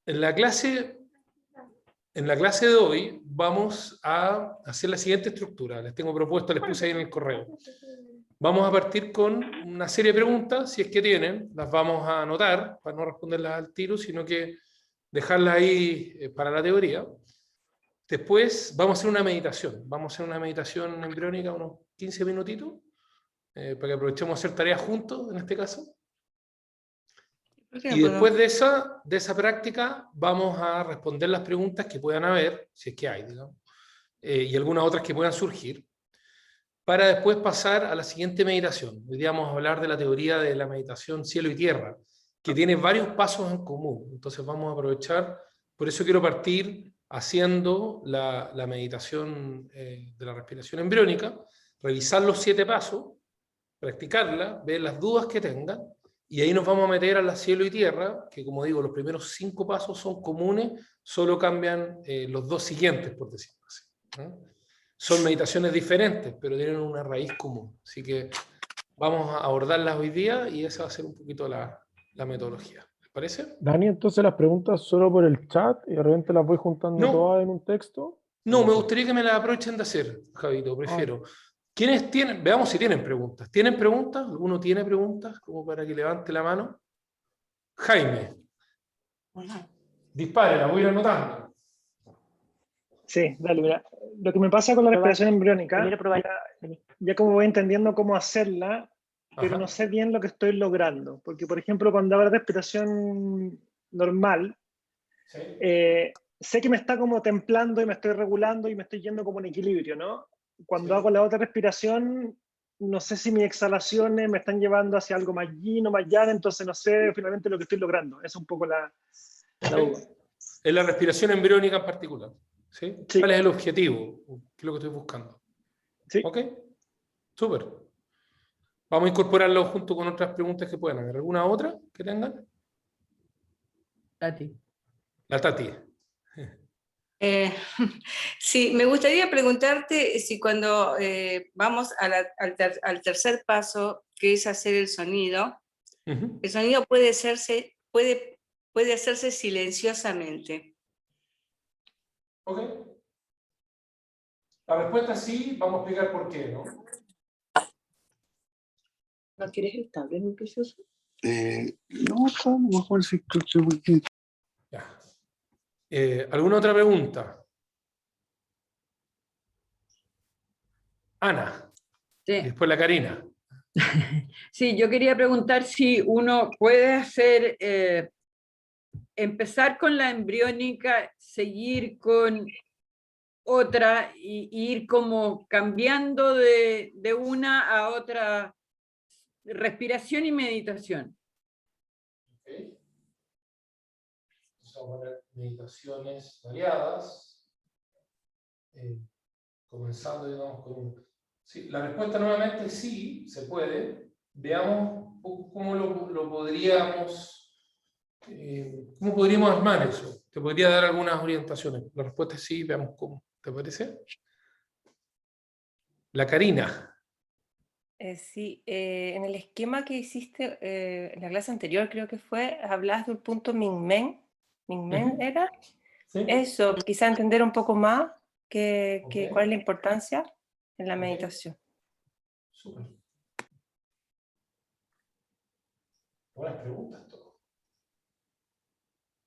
En la clase de hoy vamos a hacer la siguiente estructura. Les tengo propuesto, les puse ahí en el correo. Vamos a partir con una serie de preguntas, si es que tienen, las vamos a anotar para no responderlas al tiro, sino que dejarlas ahí para la teoría. Después vamos a hacer una meditación. Vamos a hacer una meditación embriónica, unos 15 minutitos, para que aprovechemos a hacer tareas juntos, en este caso. Y después de esa práctica vamos a responder las preguntas que puedan haber, si es que hay, digamos, y algunas otras que puedan surgir, para después pasar a la siguiente meditación. Hoy día vamos a hablar de la teoría de la meditación cielo y tierra, que tiene varios pasos en común. Entonces vamos a aprovechar, por eso quiero partir haciendo la meditación de la respiración embriónica, revisar los 7 pasos, practicarla, ver las dudas que tengan, y ahí nos vamos a meter a la cielo y tierra, que como digo, los primeros 5 pasos son comunes, solo cambian los 2 siguientes, por decirlo así, ¿no? Son meditaciones diferentes, pero tienen una raíz común. Así que vamos a abordarlas hoy día y esa va a ser un poquito la metodología. ¿Les parece? Dani, entonces las preguntas solo por el chat y de repente las voy juntando todas en un texto. No, me gustaría que me las aprovechen de hacer, Javito, prefiero. ¿Quiénes tienen? Veamos si tienen preguntas. ¿Tienen preguntas? ¿Alguno tiene preguntas? Como para que levante la mano. Jaime. Dispare, la voy a ir anotando. Sí, dale, mira. Lo que me pasa con la respiración embriónica, ya como voy entendiendo cómo hacerla, pero no sé bien lo que estoy logrando. Porque, por ejemplo, cuando hago la respiración normal, ¿Sí? sé que me está como templando y me estoy regulando y me estoy yendo como en equilibrio, ¿no? Cuando Sí. hago la otra respiración, no sé si mis exhalaciones me están llevando hacia algo más yin o más yang, entonces no sé finalmente lo que estoy logrando. Es un poco la duda. En la respiración embriónica en particular. ¿Sí? Sí. ¿Cuál es el objetivo? ¿Qué es lo que estoy buscando? Sí. ¿Ok? Súper. Vamos a incorporarlo junto con otras preguntas que puedan haber. ¿Alguna otra que tengan? Tati. La Tati. Sí, me gustaría preguntarte si cuando vamos al tercer paso, que es hacer el sonido puede hacerse silenciosamente. Ok. La respuesta es sí, vamos a explicar por qué, ¿no? ¿No quieres el tablet, mi precioso? No, mejor si Ya. ¿Alguna otra pregunta? Ana. Sí. Y después la Karina. Sí, yo quería preguntar si uno puede hacer, empezar con la embriónica, seguir con otra y ir como cambiando de una a otra, respiración y meditación. Okay. Vamos a poner meditaciones variadas. Comenzando, digamos, con... Sí, la respuesta nuevamente es sí, se puede. Veamos cómo lo podríamos... ¿cómo podríamos armar eso? Te podría dar algunas orientaciones. La respuesta es sí, veamos cómo. ¿Te parece? La Karina. Sí, en el esquema que hiciste en la clase anterior, creo que fue, hablabas del punto Mingmen. ¿Mingmen era? ¿Sí? Eso, quizá entender un poco más Okay. cuál es la importancia en la meditación. Súper. Buenas preguntas, todo.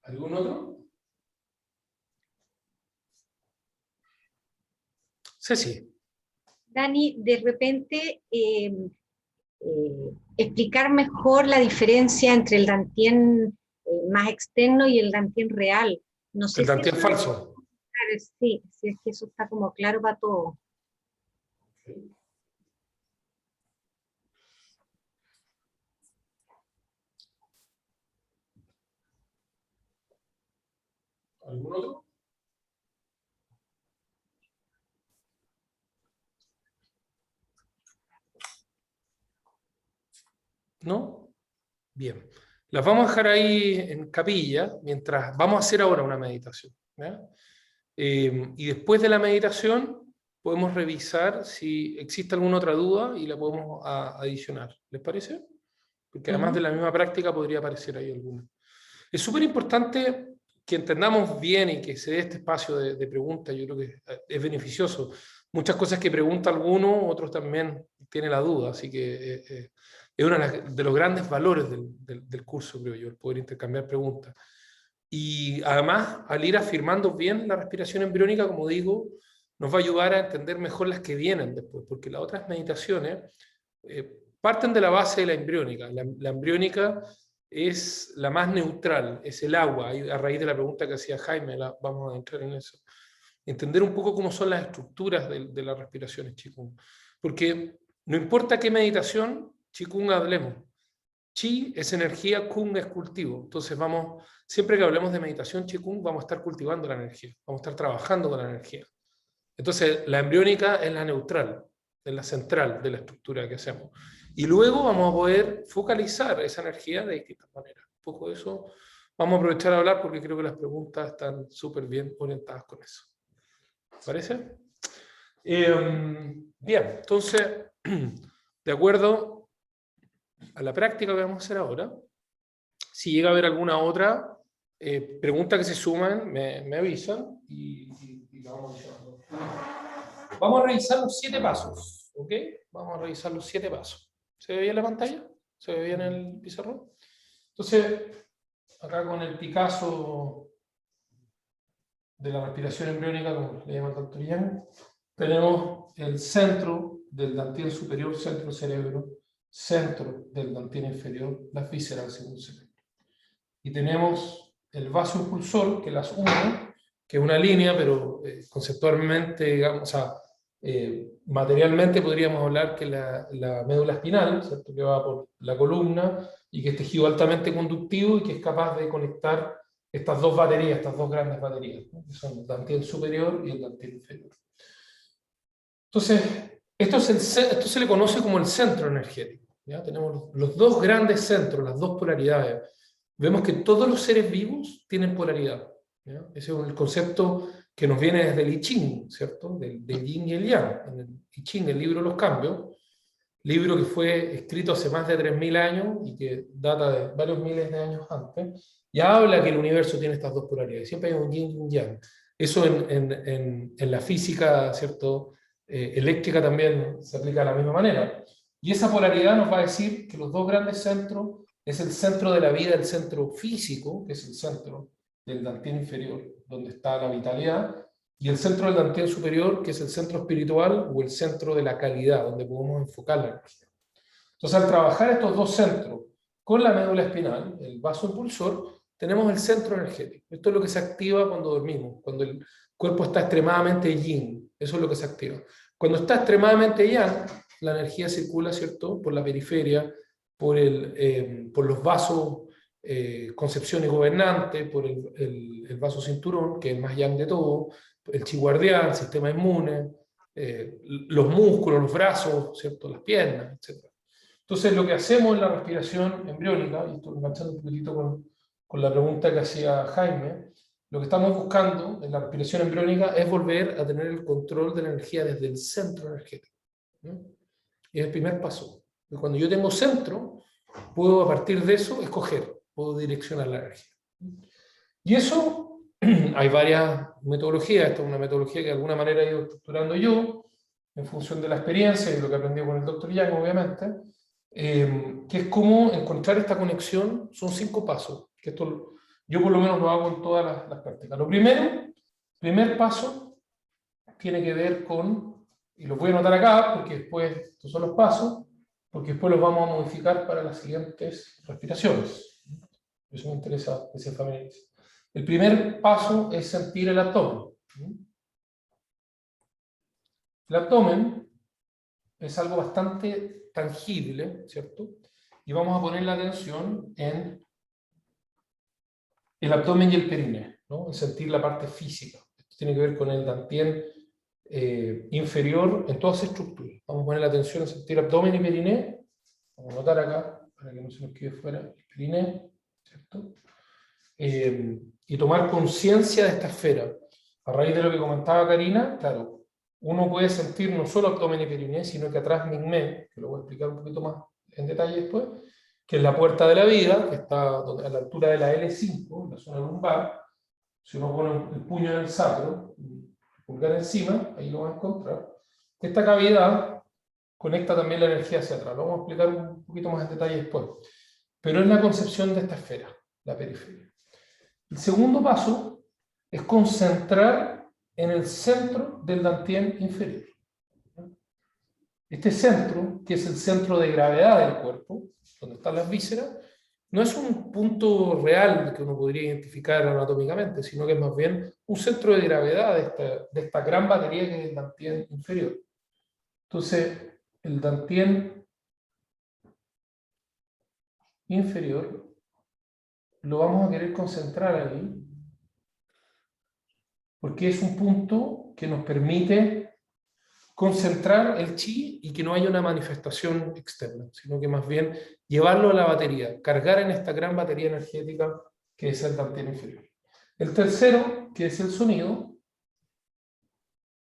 ¿Algún otro? Ceci. Dani, de repente explicar mejor la diferencia entre el Dantien más externo y el Dantien real. No sé El Dantien si falso. Sí, si es que eso está como claro para todos. Okay. ¿Algún otro? ¿No? Bien. Las vamos a dejar ahí en capilla mientras vamos a hacer ahora una meditación, ¿ya? Y después de la meditación podemos revisar si existe alguna otra duda y la podemos adicionar. ¿Les parece? Porque además de la misma práctica podría aparecer ahí alguna. Es súper importante que entendamos bien y que se dé este espacio de preguntas, yo creo que es beneficioso. Muchas cosas que pregunta alguno, otros también tienen la duda, así que es uno de los grandes valores del curso, creo yo, el poder intercambiar preguntas. Y además, al ir afirmando bien la respiración embriónica, como digo, nos va a ayudar a entender mejor las que vienen después, porque las otras meditaciones parten de la base de la embriónica. La embriónica es la más neutral, es el agua. A raíz de la pregunta que hacía Jaime, vamos a entrar en eso. Entender un poco cómo son las estructuras de las respiraciones Qigong. Porque no importa qué meditación, Qigong hablemos. Qi es energía, Kung es cultivo. Entonces siempre que hablemos de meditación Qigong, vamos a estar cultivando la energía, vamos a estar trabajando con la energía. Entonces la embriónica es la neutral, es la central de la estructura que hacemos. Y luego vamos a poder focalizar esa energía de distintas maneras. Un poco de eso vamos a aprovechar a hablar porque creo que las preguntas están súper bien orientadas con eso. ¿Parece? Bien, entonces, de acuerdo a la práctica que vamos a hacer ahora, si llega a haber alguna otra pregunta que se suman, me avisan y la vamos llevando. Vamos a revisar los 7 pasos, ¿ok? Vamos a revisar los 7 pasos. ¿Se ve bien la pantalla? ¿Se ve bien el pizarrón? Entonces, acá con el Picasso de la respiración embriónica, como le llama el doctor Yang, tenemos el centro del dantien superior, centro cerebro, centro del dantien inferior, las vísceras según cerebro. Y tenemos el vaso impulsor que las une, que es una línea, pero conceptualmente, digamos, o sea, materialmente podríamos hablar que la médula espinal, ¿cierto? Que va por la columna y que es tejido altamente conductivo y que es capaz de conectar estas dos baterías, estas dos grandes baterías, ¿no? Que son el dantien superior y el dantien inferior. Entonces, esto se le conoce como el centro energético. ¿Ya? Tenemos los dos grandes centros, las dos polaridades. Vemos que todos los seres vivos tienen polaridad. ¿Ya? Ese es el concepto que nos viene desde el I Ching, ¿cierto? Del Yin y el Yang. En el I Ching, el libro de los cambios, libro que fue escrito hace más de 3000 años y que data de varios miles de años antes, ya habla que el universo tiene estas dos polaridades. Siempre hay un Yin y un Yang. Eso en la física, ¿cierto? Eléctrica también se aplica de la misma manera. Y esa polaridad nos va a decir que los dos grandes centros es el centro de la vida, el centro físico, que es el centro del dantien inferior, donde está la vitalidad, y el centro del dantien superior, que es el centro espiritual o el centro de la calidad, donde podemos enfocar la energía. Entonces, al trabajar estos dos centros con la médula espinal, el vaso impulsor, tenemos el centro energético. Esto es lo que se activa cuando dormimos, cuando el cuerpo está extremadamente yin, eso es lo que se activa. Cuando está extremadamente yang, la energía circula, ¿cierto?, por la periferia, por los vasos concepción y gobernante, por el vaso cinturón, que es el más yang de todo, el chi guardián, el sistema inmune, los músculos, los brazos, ¿cierto?, las piernas, etc. Entonces, lo que hacemos en la respiración embriónica, y estoy enganchando un poquitito con la pregunta que hacía Jaime, lo que estamos buscando en la respiración embriónica es volver a tener el control de la energía desde el centro energético, ¿no? Y es el primer paso. Y cuando yo tengo centro, puedo a partir de eso escoger, puedo direccionar la energía. Y eso, hay varias metodologías. Esta es una metodología que de alguna manera he ido estructurando yo, en función de la experiencia y lo que aprendí con el Dr. Yang, obviamente, que es cómo encontrar esta conexión. Son 5 pasos, que esto yo por lo menos lo hago en todas las prácticas. Lo primer paso, tiene que ver con, y los voy a anotar acá, porque después, estos son los pasos, porque después los vamos a modificar para las siguientes respiraciones. Eso me interesa que se familiarice. El primer paso es sentir el abdomen. El abdomen es algo bastante tangible, ¿cierto? Y vamos a poner la atención en el abdomen y el periné, ¿no? En sentir la parte física. Esto tiene que ver con el dantien inferior en todas sus estructuras. Vamos a poner la atención en sentir abdomen y periné. Vamos a anotar acá, para que no se nos quede fuera, el periné, ¿cierto? Y tomar conciencia de esta esfera. A raíz de lo que comentaba Karina, claro, uno puede sentir no solo abdomen y periné, sino que atrás Mingmen, que lo voy a explicar un poquito más en detalle después, que es la puerta de la vida, que está a la altura de la L5, la zona lumbar, si uno pone el puño en el sacro, el pulgar encima, ahí lo va a encontrar. Esta cavidad conecta también la energía hacia atrás. Lo vamos a explicar un poquito más en detalle después. Pero es la concepción de esta esfera, la periferia. El segundo paso es concentrar en el centro del dantien inferior. Este centro, que es el centro de gravedad del cuerpo, donde están las vísceras, no es un punto real que uno podría identificar anatómicamente, sino que es más bien un centro de gravedad de esta gran batería que es el dantien inferior. Entonces, el dantien inferior lo vamos a querer concentrar ahí, porque es un punto que nos permite concentrar el chi y que no haya una manifestación externa, sino que más bien llevarlo a la batería, cargar en esta gran batería energética que es el dantien inferior. El tercero, que es el sonido,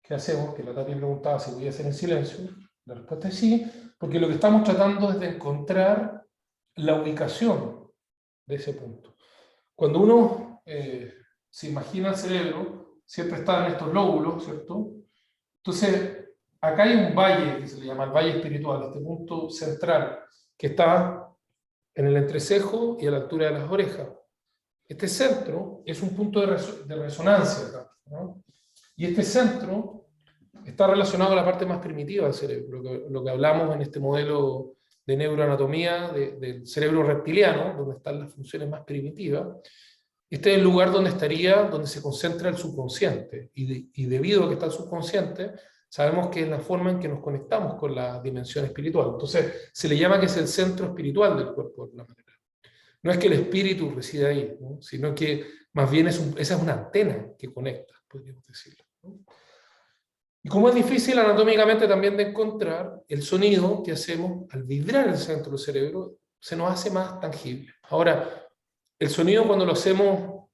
¿qué hacemos? Que la Tati preguntaba si podía hacer en silencio. La respuesta es sí, porque lo que estamos tratando es de encontrar la ubicación de ese punto. Cuando uno se imagina el cerebro, siempre está en estos lóbulos, ¿cierto? Entonces, acá hay un valle que se le llama el valle espiritual, este punto central, que está en el entrecejo y a la altura de las orejas. Este centro es un punto de resonancia acá, ¿no? Y este centro está relacionado a la parte más primitiva del cerebro, lo que hablamos en este modelo de neuroanatomía del cerebro reptiliano, donde están las funciones más primitivas. Este es el lugar donde se concentra el subconsciente, y debido a que está el subconsciente, sabemos que es la forma en que nos conectamos con la dimensión espiritual. Entonces, se le llama que es el centro espiritual del cuerpo, de alguna manera. No es que el espíritu reside ahí, ¿no? Sino que más bien esa es una antena que conecta, podríamos decirlo, ¿no? Y como es difícil anatómicamente también de encontrar, el sonido que hacemos al vibrar el centro del cerebro se nos hace más tangible. Ahora, el sonido, cuando lo hacemos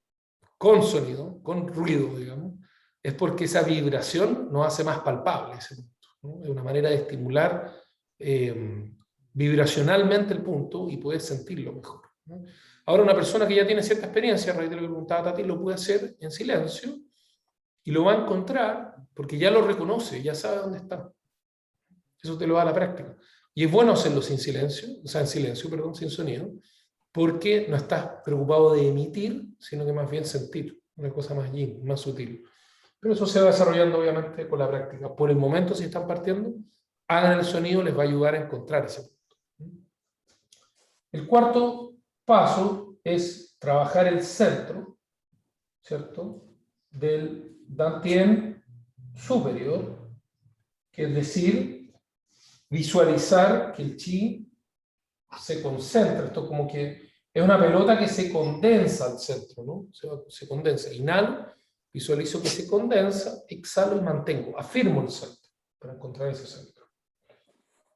con sonido, con ruido, digamos, es porque esa vibración nos hace más palpable ese punto, ¿no? Es una manera de estimular vibracionalmente el punto y poder sentirlo mejor, ¿no? Ahora, una persona que ya tiene cierta experiencia, a raíz de lo que preguntaba Tati, lo puede hacer en silencio y lo va a encontrar porque ya lo reconoce, ya sabe dónde está. Eso te lo da la práctica. Y es bueno hacerlo sin silencio, o sea, en silencio, perdón, sin sonido, porque no estás preocupado de emitir, sino que más bien sentir, una cosa más yin, más sutil. Pero eso se va desarrollando obviamente con la práctica. Por el momento, si están partiendo, hagan el sonido, les va a ayudar a encontrar ese punto. El cuarto paso es trabajar el centro, ¿cierto?, del dantien superior, que es decir, visualizar que el chi se concentra. Esto como que es una pelota que se condensa al centro, ¿no? Se condensa. Inhalo, visualizo que se condensa, exhalo y mantengo. Afirmo el centro para encontrar ese centro.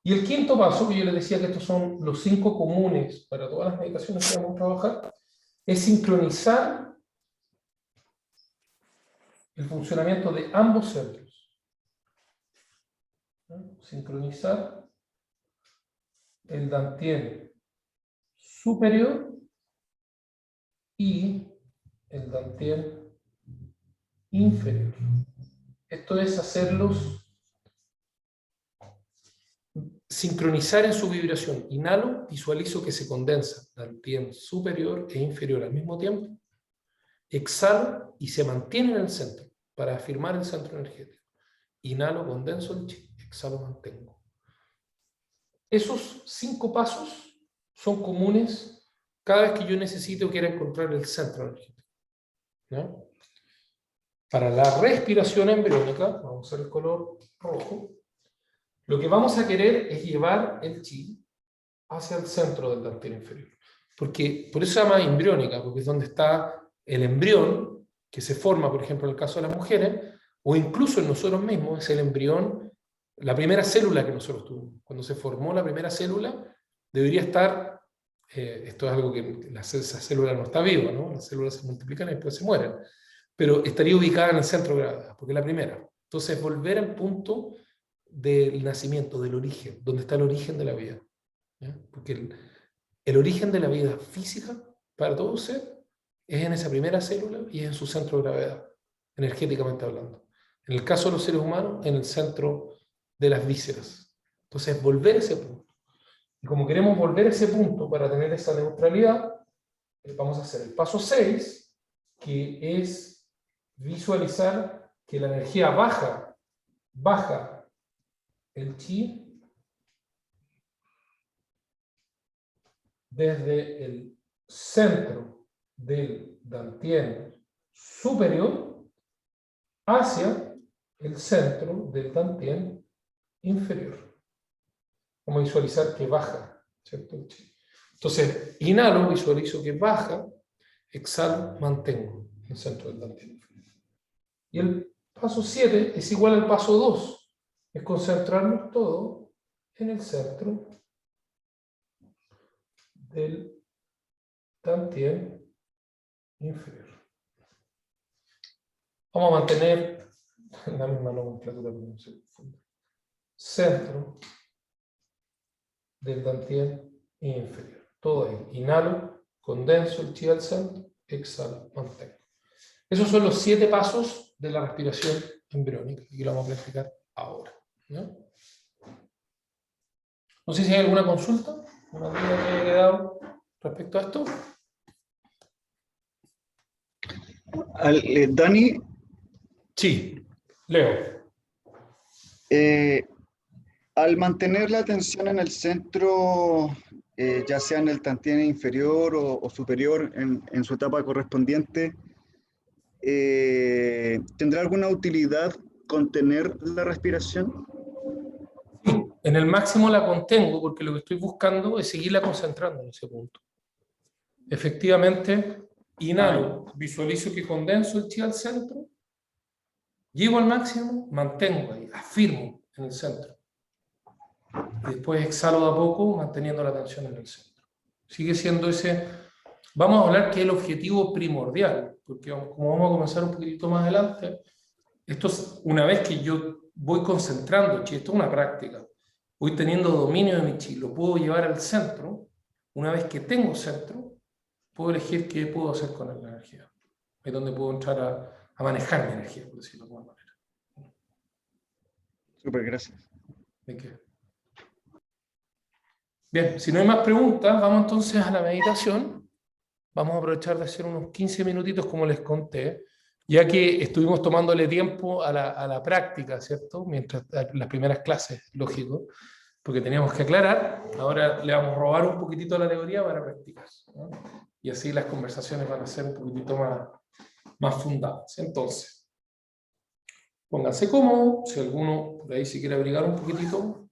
Y el quinto paso, que yo les decía que estos son los 5 comunes para todas las meditaciones que vamos a trabajar, es sincronizar el funcionamiento de ambos centros, ¿no? Sincronizar el dantien superior y el dantien inferior. Esto es hacerlos sincronizar en su vibración. Inhalo, visualizo que se condensa dantien superior e inferior al mismo tiempo. Exhalo y se mantiene en el centro para afirmar el centro energético. Inhalo, condenso el chi, exhalo, mantengo. Esos 5 pasos son comunes cada vez que yo necesito o quiera encontrar el centro energético, ¿no? Para la respiración embriónica, vamos a usar el color rojo, lo que vamos a querer es llevar el chi hacia el centro del dantien inferior. Porque, por eso se llama embriónica, porque es donde está el embrión que se forma, por ejemplo, en el caso de las mujeres, o incluso en nosotros mismos, es el embrión, la primera célula que nosotros tuvimos. Cuando se formó la primera célula, debería estar, esto es algo que esa célula no está viva, ¿no? Las células se multiplican y después se mueren, pero estaría ubicada en el centro de gravedad, porque es la primera. Entonces, volver al punto del nacimiento, del origen, donde está el origen de la vida, ¿ya? Porque el origen de la vida física para todo ser es en esa primera célula y es en su centro de gravedad, energéticamente hablando. En el caso de los seres humanos, en el centro de las vísceras. Entonces, volver a ese punto. Y como queremos volver a ese punto para tener esa neutralidad, vamos a hacer el paso 6, que es visualizar que la energía baja el chi desde el centro del Dantien superior hacia el centro del Dantien inferior. Vamos a visualizar que baja, ¿cierto? El chi. Entonces, inhalo, visualizo que baja, exhalo, mantengo el centro del Dantien inferior. Y el paso 7 es igual al paso 2, es concentrarnos todo en el centro del Dantien inferior. Vamos a mantener la misma nomenclatura, pero no se confunda. Centro del Dantien inferior. Todo ahí. Inhalo, condenso el chi al centro, exhalo, mantengo. Esos son los 7 pasos de la respiración embriónica y lo vamos a practicar ahora, ¿no? No sé si hay alguna consulta, una duda que haya quedado respecto a esto. Dani. Sí, Leo. Al mantener la atención en el centro, ya sea en el Dantien inferior o superior en su etapa correspondiente, ¿tendrá alguna utilidad contener la respiración? Sí, en el máximo la contengo porque lo que estoy buscando es seguirla concentrando en ese punto. Efectivamente, inhalo, visualizo que condenso el chi al centro, llego al máximo, mantengo ahí, afirmo en el centro. Y después exhalo de a poco, manteniendo la atención en el centro. Sigue siendo ese... Vamos a hablar que es el objetivo primordial, porque como vamos a comenzar un poquitito más adelante, esto es una vez que yo voy concentrando chi, esto es una práctica, voy teniendo dominio de mi chi, lo puedo llevar al centro. Una vez que tengo centro, puedo elegir qué puedo hacer con la energía. Es donde puedo entrar a manejar mi energía, por decirlo de alguna manera. Súper, gracias. ¿De qué? Bien, si no hay más preguntas, vamos entonces a la meditación. Vamos a aprovechar de hacer unos 15 minutitos, como les conté, ya que estuvimos tomándole tiempo a la práctica, ¿cierto? Mientras las primeras clases, lógico, porque teníamos que aclarar. Ahora le vamos a robar un poquitito a la teoría para practicar, ¿no? Y así las conversaciones van a ser un poquitito más fundadas. Entonces, pónganse cómodos. Si alguno por ahí se quiere abrigar un poquitito,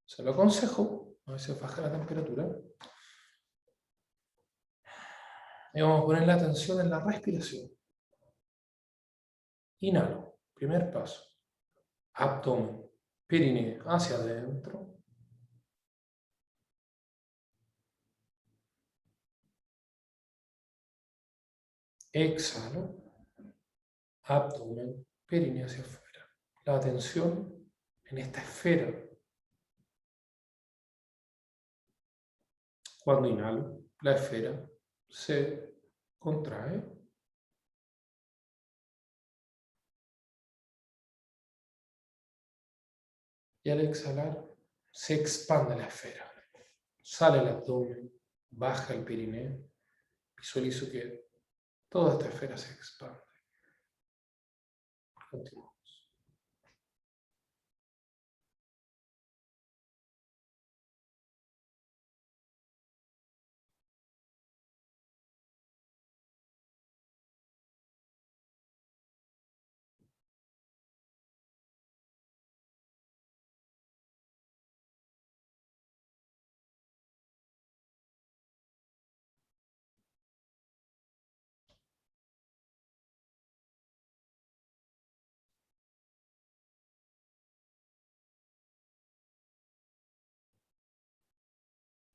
se lo aconsejo. A veces baja la temperatura. Y vamos a poner la atención en la respiración. Inhalo, primer paso. Abdomen, perineo hacia adentro. Exhalo, abdomen, perineo hacia afuera. La atención en esta esfera. Cuando inhalo, la esfera se contrae. Y al exhalar, se expande la esfera. Sale el abdomen, baja el perineo. Visualizo que toda esta esfera se expande. Continuamos.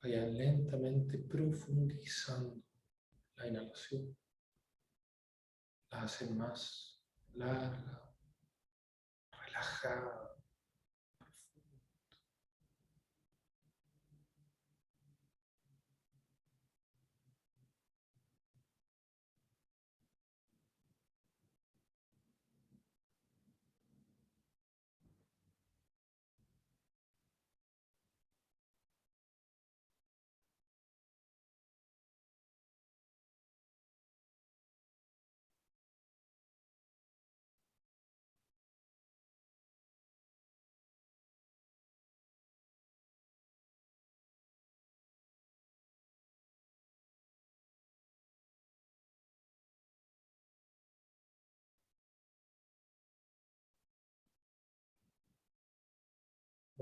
Vayan lentamente profundizando la inhalación. La hacen más larga, relajada.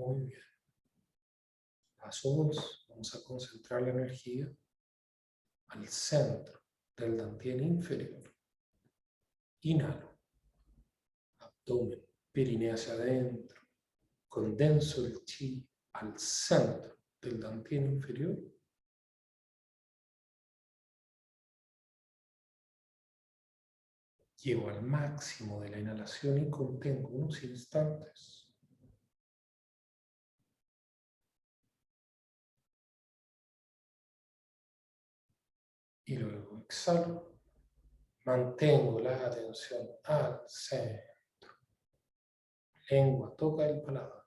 Muy bien. Paso 2. Vamos a concentrar la energía al centro del dantien inferior. Inhalo. Abdomen, perineo hacia adentro. Condenso el chi al centro del dantien inferior. Llego al máximo de la inhalación y contengo unos instantes. Y luego exhalo. Mantengo la atención al centro. Lengua toca el paladar.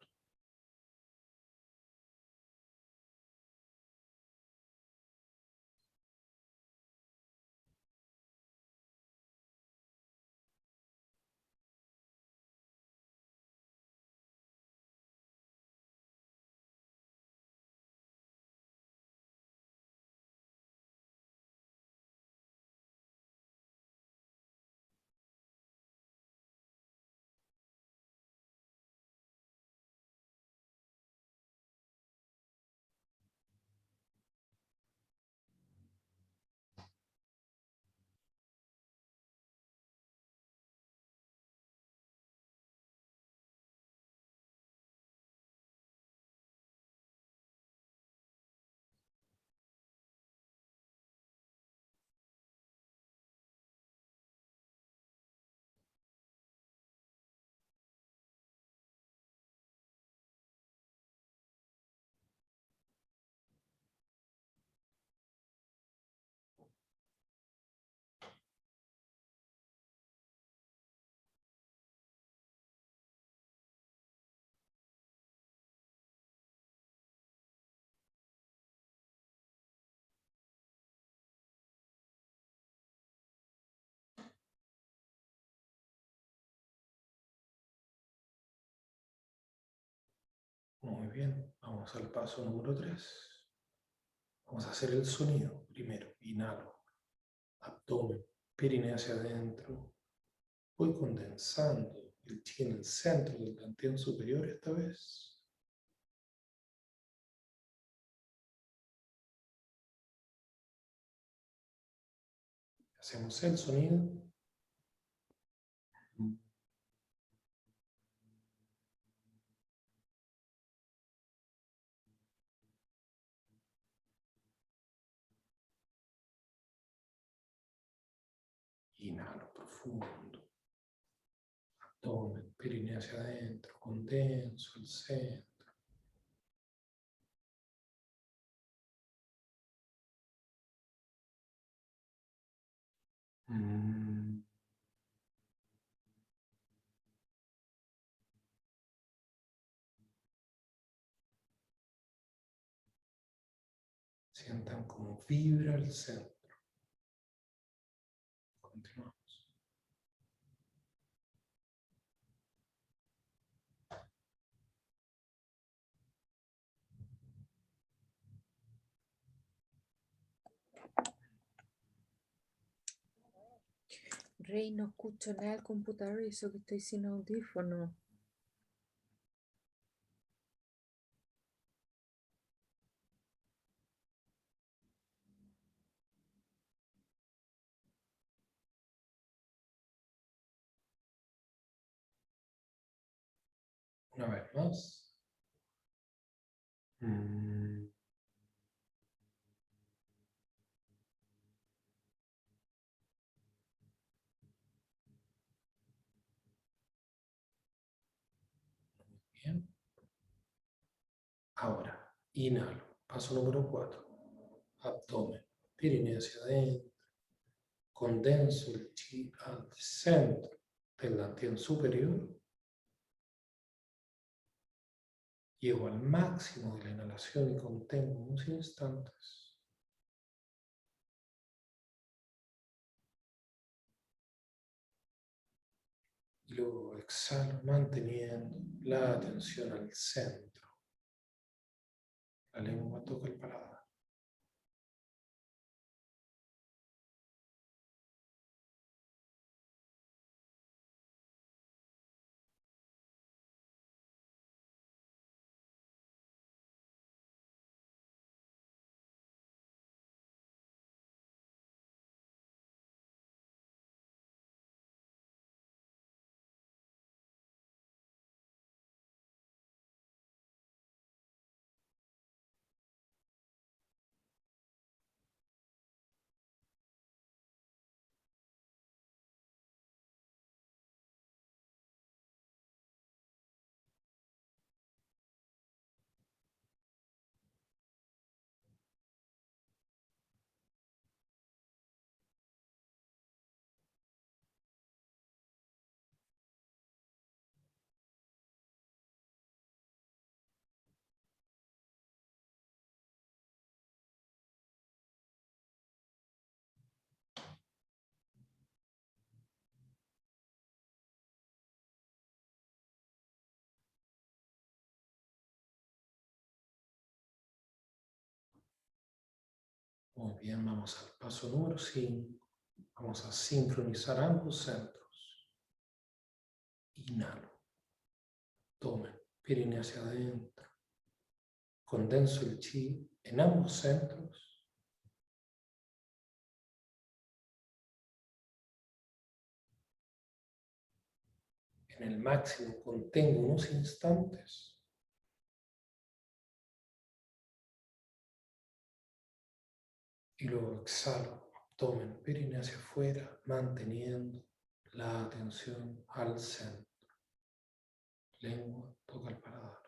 Muy bien, vamos al paso número 3. Vamos a hacer el sonido. Primero, inhalo, abdomen, perineo hacia adentro. Voy condensando el chi en el centro del dantien superior esta vez. Hacemos el sonido. Inhalo profundo. Abdomen, perineo hacia adentro. Condenso el centro. Sientan cómo vibra el centro. Continuamos. Rey, no escucho nada del computador y eso que estoy sin audífono. Una vez más. Bien. Ahora, inhalo. Paso número 4. Abdomen, perineo hacia adentro. Condenso el chi al centro del dantien superior. Llego al máximo de la inhalación y contengo unos instantes. Y luego exhalo manteniendo la atención al centro. La lengua toca el paladar. Muy bien, vamos al paso número 5. Vamos a sincronizar ambos centros. Inhalo. Tomen perineo hacia adentro. Condenso el chi en ambos centros. En el máximo contengo unos instantes. Y luego exhalo, abdomen, perineo hacia afuera, manteniendo la atención al centro. Lengua toca el paladar.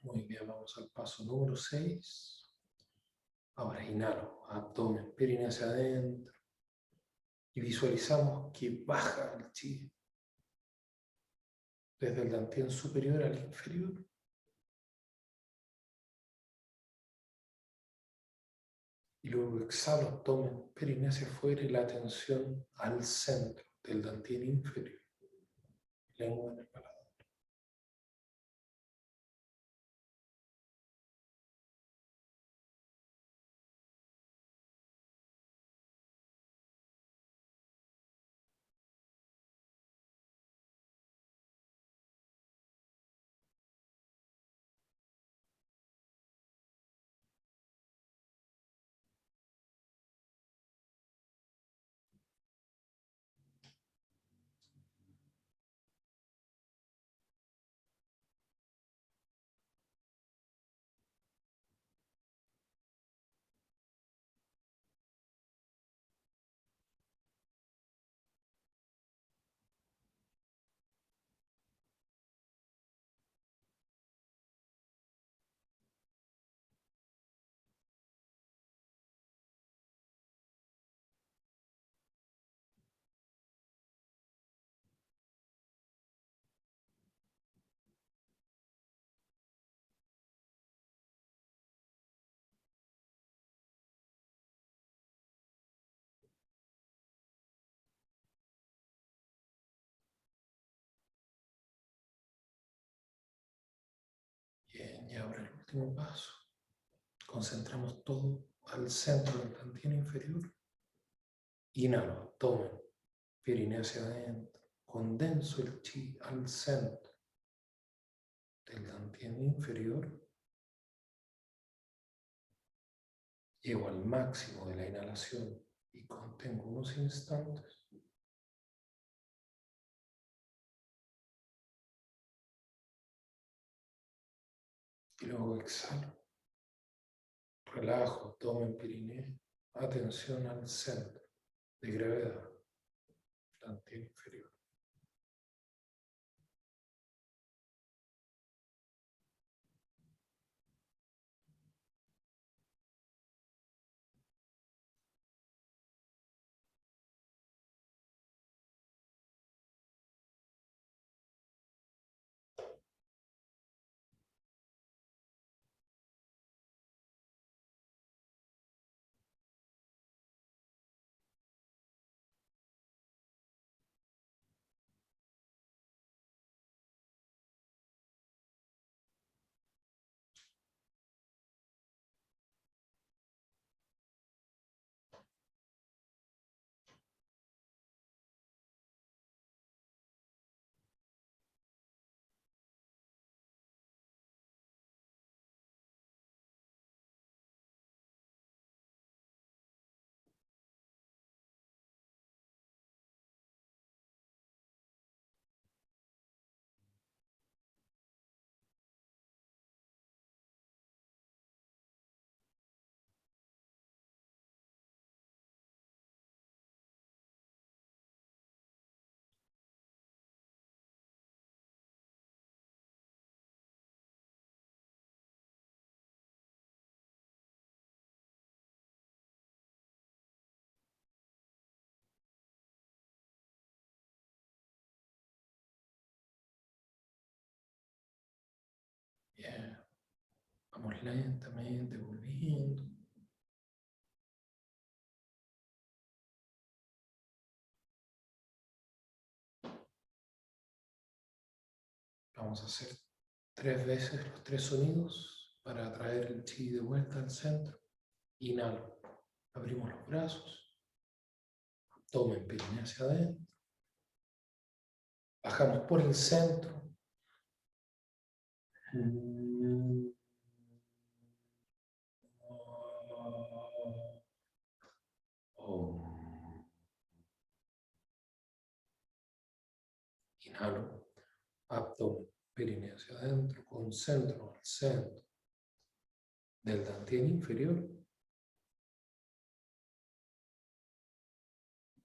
Muy bien, vamos al paso número 6. Ahora inhalo, abdomen, perineo hacia adentro. Y visualizamos que baja el chi desde el dantien superior al inferior. Y luego exhalo, abdomen, perineo hacia afuera y la atención al centro del dantien inferior. Lengua en el paladar. Y ahora el último paso. Concentramos todo al centro del dantiano inferior. Inhalo, abdomen, perineo hacia adentro. Condenso el chi al centro del dantiano inferior. Llego al máximo de la inhalación y contengo unos instantes. Y luego exhalo. Relajo, abdomen, perineo. Atención al centro de gravedad, dantiano inferior. Bien. Vamos lentamente volviendo. Vamos a hacer 3 veces los 3 sonidos para traer el chi de vuelta al centro. Inhalo. Abrimos los brazos. Abdomen, perineo hacia adentro. Bajamos por el centro. Inhalo. Abdomen, perineo hacia adentro. Concentro al centro del dantiano inferior.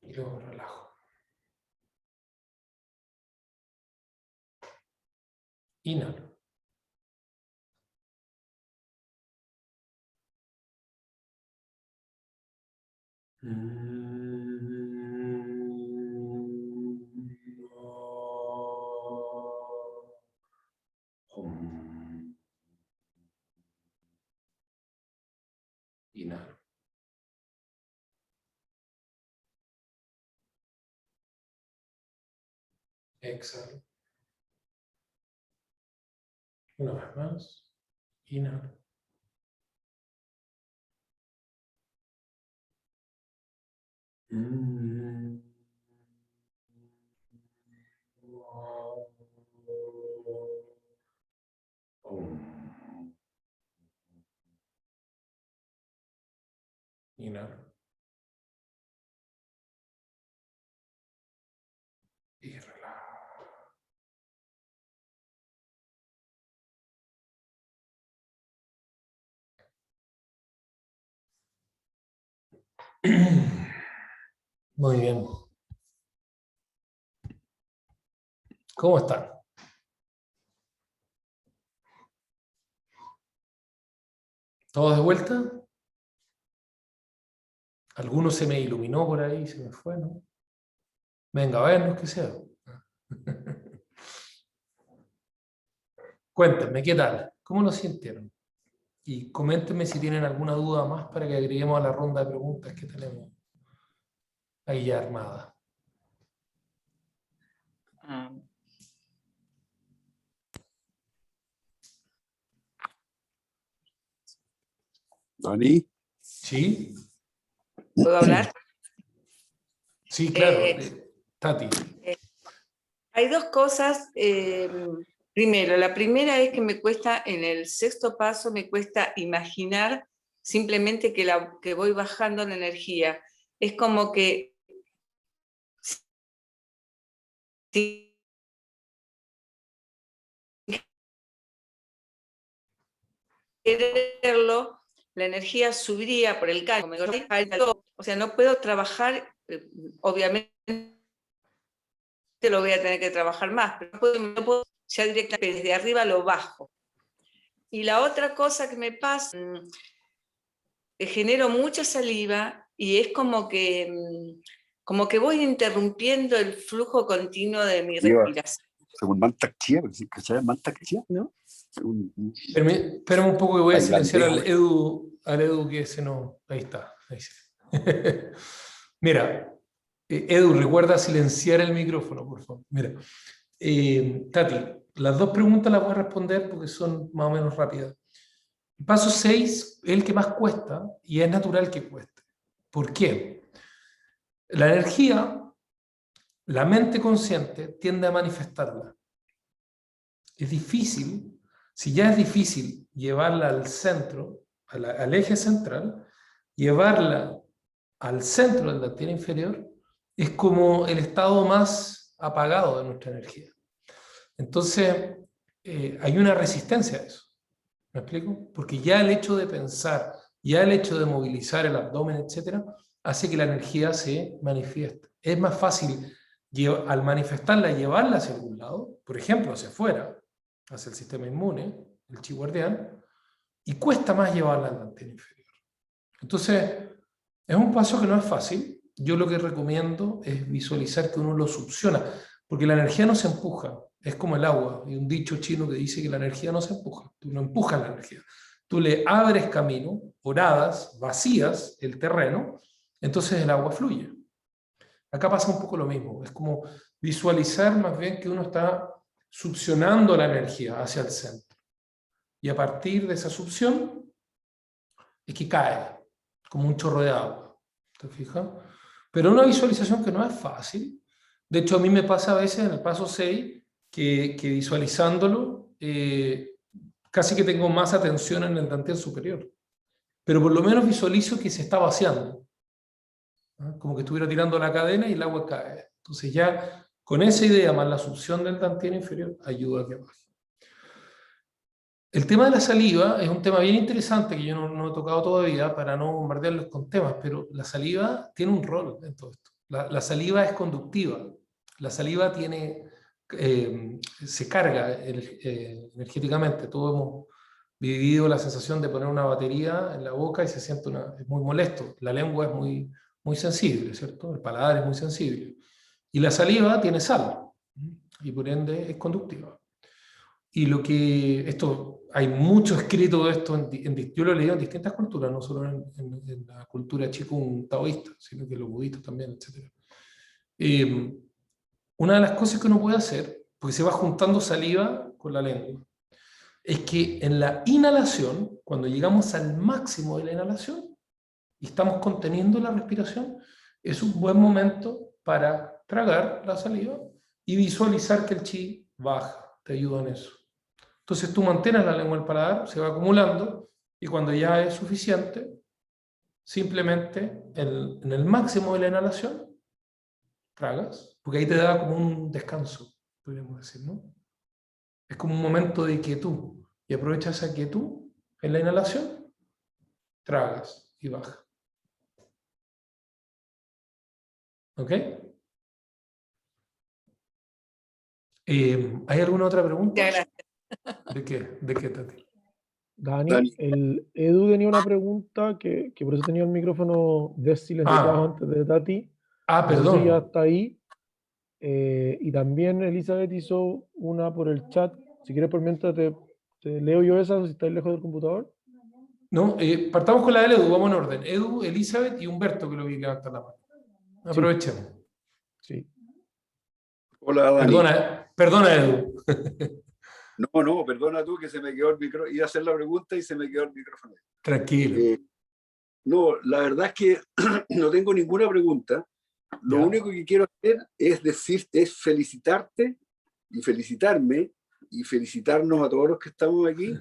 Y luego relajo. Inhalo. Inhalo. Exhalo. Una vez más. Inhalo. Inhalo. Y relajo. Muy bien. ¿Cómo están? ¿Todos de vuelta? Alguno se me iluminó por ahí, se me fue, ¿no? Venga, a vernos que sea. Cuéntenme, ¿qué tal? ¿Cómo lo sintieron? Y coméntenme si tienen alguna duda más para que agreguemos a la ronda de preguntas que tenemos ahí ya armada. ¿Dani? ¿Sí? ¿Puedo hablar? Sí, claro. Tati. Hay dos cosas. Primero, la primera es que me cuesta, en el sexto paso, me cuesta imaginar simplemente que voy bajando la energía. Es como que si quererlo, la energía subiría por el calor. O sea, no puedo trabajar, obviamente lo voy a tener que trabajar más, pero no puedo ya directamente desde arriba lo bajo. Y la otra cosa que me pasa, genero mucha saliva y es como que voy interrumpiendo el flujo continuo de mi respiración. Según Mantak-Chia, ¿no? Espérame un poco que voy a silenciar al Edu que se nos... Ahí está. Ahí sí. Mira, Edu, recuerda silenciar el micrófono, por favor. Mira, Tati, las dos preguntas las voy a responder porque son más o menos rápidas. El paso 6 es el que más cuesta y es natural que cueste. ¿Por qué? La energía, la mente consciente tiende a manifestarla. Es difícil, si ya es difícil llevarla al centro, al eje central, llevarla al centro del dantian inferior es como el estado más apagado de nuestra energía. Entonces, hay una resistencia a eso. ¿Me explico? Porque ya el hecho de pensar, ya el hecho de movilizar el abdomen, etcétera, hace que la energía se manifieste. Es más fácil, al manifestarla, llevarla hacia algún lado, por ejemplo, hacia afuera, hacia el sistema inmune, el chi guardián, y cuesta más llevarla al dantian inferior. Entonces, es un paso que no es fácil. Yo lo que recomiendo es visualizar que uno lo succiona, porque la energía no se empuja, es como el agua. Hay un dicho chino que dice que la energía no se empuja, tú no empujas la energía. Tú le abres camino, oradas, vacías el terreno, entonces el agua fluye. Acá pasa un poco lo mismo, es como visualizar más bien que uno está succionando la energía hacia el centro. Y a partir de esa succión es que cae, como un chorro de agua. ¿Te fijas? Pero una visualización que no es fácil. De hecho, a mí me pasa a veces en el paso 6 que visualizándolo casi que tengo más atención en el dantian superior. Pero por lo menos visualizo que se está vaciando. ¿Ah? Como que estuviera tirando la cadena y el agua cae. Entonces ya con esa idea más la succión del dantian inferior ayuda a que baje. El tema de la saliva es un tema bien interesante que yo no he tocado todavía para no bombardearlos con temas, pero la saliva tiene un rol en todo esto. La saliva es conductiva. La saliva se carga energéticamente. Todos hemos vivido la sensación de poner una batería en la boca y se siente es muy molesto. La lengua es muy sensible, ¿cierto? El paladar es muy sensible. Y la saliva tiene sal y por ende es conductiva. Y hay mucho escrito de esto, yo lo he leído en distintas culturas, no solo en la cultura chikung taoísta, sino que en los budistas también, etc. Una de las cosas que uno puede hacer, porque se va juntando saliva con la lengua, es que en la inhalación, cuando llegamos al máximo de la inhalación, y estamos conteniendo la respiración, es un buen momento para tragar la saliva y visualizar que el chi baja, te ayuda en eso. Entonces tú mantienes la lengua en el paladar, se va acumulando, y cuando ya es suficiente, simplemente en el máximo de la inhalación, tragas, porque ahí te da como un descanso, podríamos decir, ¿no? Es como un momento de quietud, y aprovechas esa quietud en la inhalación, tragas y baja. ¿Ok? ¿Hay alguna otra pregunta? ¿De qué, Tati? Dani, el Edu tenía una pregunta que por eso tenía el micrófono desilenciado antes de Tati. Perdón. No sé si ya está ahí. Y también Elizabeth hizo una por el chat. Si quieres, por mientras te leo yo esa, si estás lejos del computador. No, partamos con la del Edu, vamos en orden. Edu, Elizabeth y Humberto, que lo vi levantar la mano. Aprovechemos. Sí. Hola, Dani. Perdona, Edu. No, perdona tú que se me quedó el micrófono. Iba a hacer la pregunta y se me quedó el micrófono. Tranquilo. No, la verdad es que no tengo ninguna pregunta. Lo único que quiero hacer es felicitarte y felicitarme y felicitarnos a todos los que estamos aquí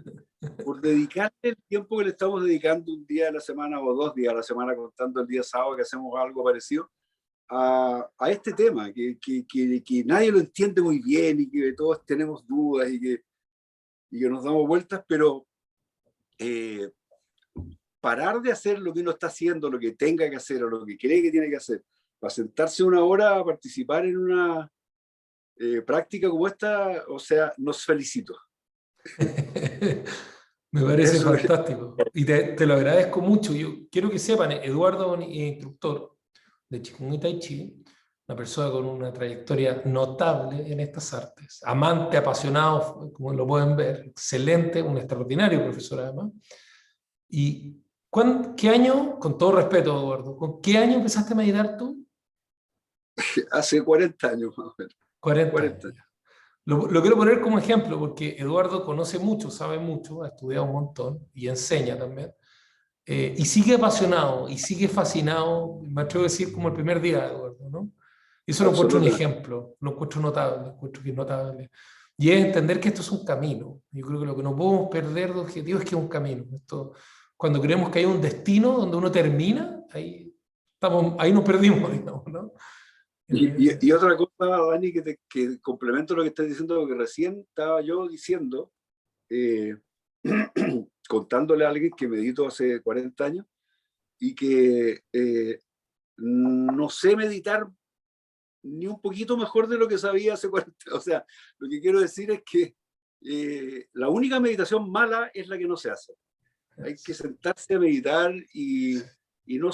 por dedicarle el tiempo que le estamos dedicando un día a la semana o 2 días a la semana, contando el día sábado que hacemos algo parecido a este tema, que nadie lo entiende muy bien y que todos tenemos dudas y que nos damos vueltas, pero parar de hacer lo que uno está haciendo, lo que tenga que hacer o lo que cree que tiene que hacer, para sentarse una hora a participar en una práctica como esta, o sea, nos felicito. Me parece fantástico. Y te lo agradezco mucho. Yo quiero que sepan, Eduardo es instructor de Qigong y Tai Chi, una persona con una trayectoria notable en estas artes, amante, apasionado, como lo pueden ver, excelente, un extraordinario profesor además. ¿Y qué año, con todo respeto, Eduardo, con qué año empezaste a meditar tú? Hace 40 años más o menos. 40 años. Lo quiero poner como ejemplo porque Eduardo conoce mucho, sabe mucho, ha estudiado un montón y enseña también. Y sigue apasionado y sigue fascinado, me atrevo a decir como el primer día, Eduardo, ¿no? Eso lo encuentro un ejemplo, lo encuentro notable, lo encuentro que es notable. Y es entender que esto es un camino. Yo creo que lo que no podemos perder de objetivo es que es un camino. Esto, cuando creemos que hay un destino donde uno termina, ahí nos perdimos, digamos, ¿no? Y otra cosa, Dani, que complemento lo que estás diciendo, que recién estaba yo diciendo, contándole a alguien que medito hace 40 años y que no sé meditar ni un poquito mejor de lo que sabía hace 40 años. O sea, lo que quiero decir es que la única meditación mala es la que no se hace. Hay que sentarse a meditar y uno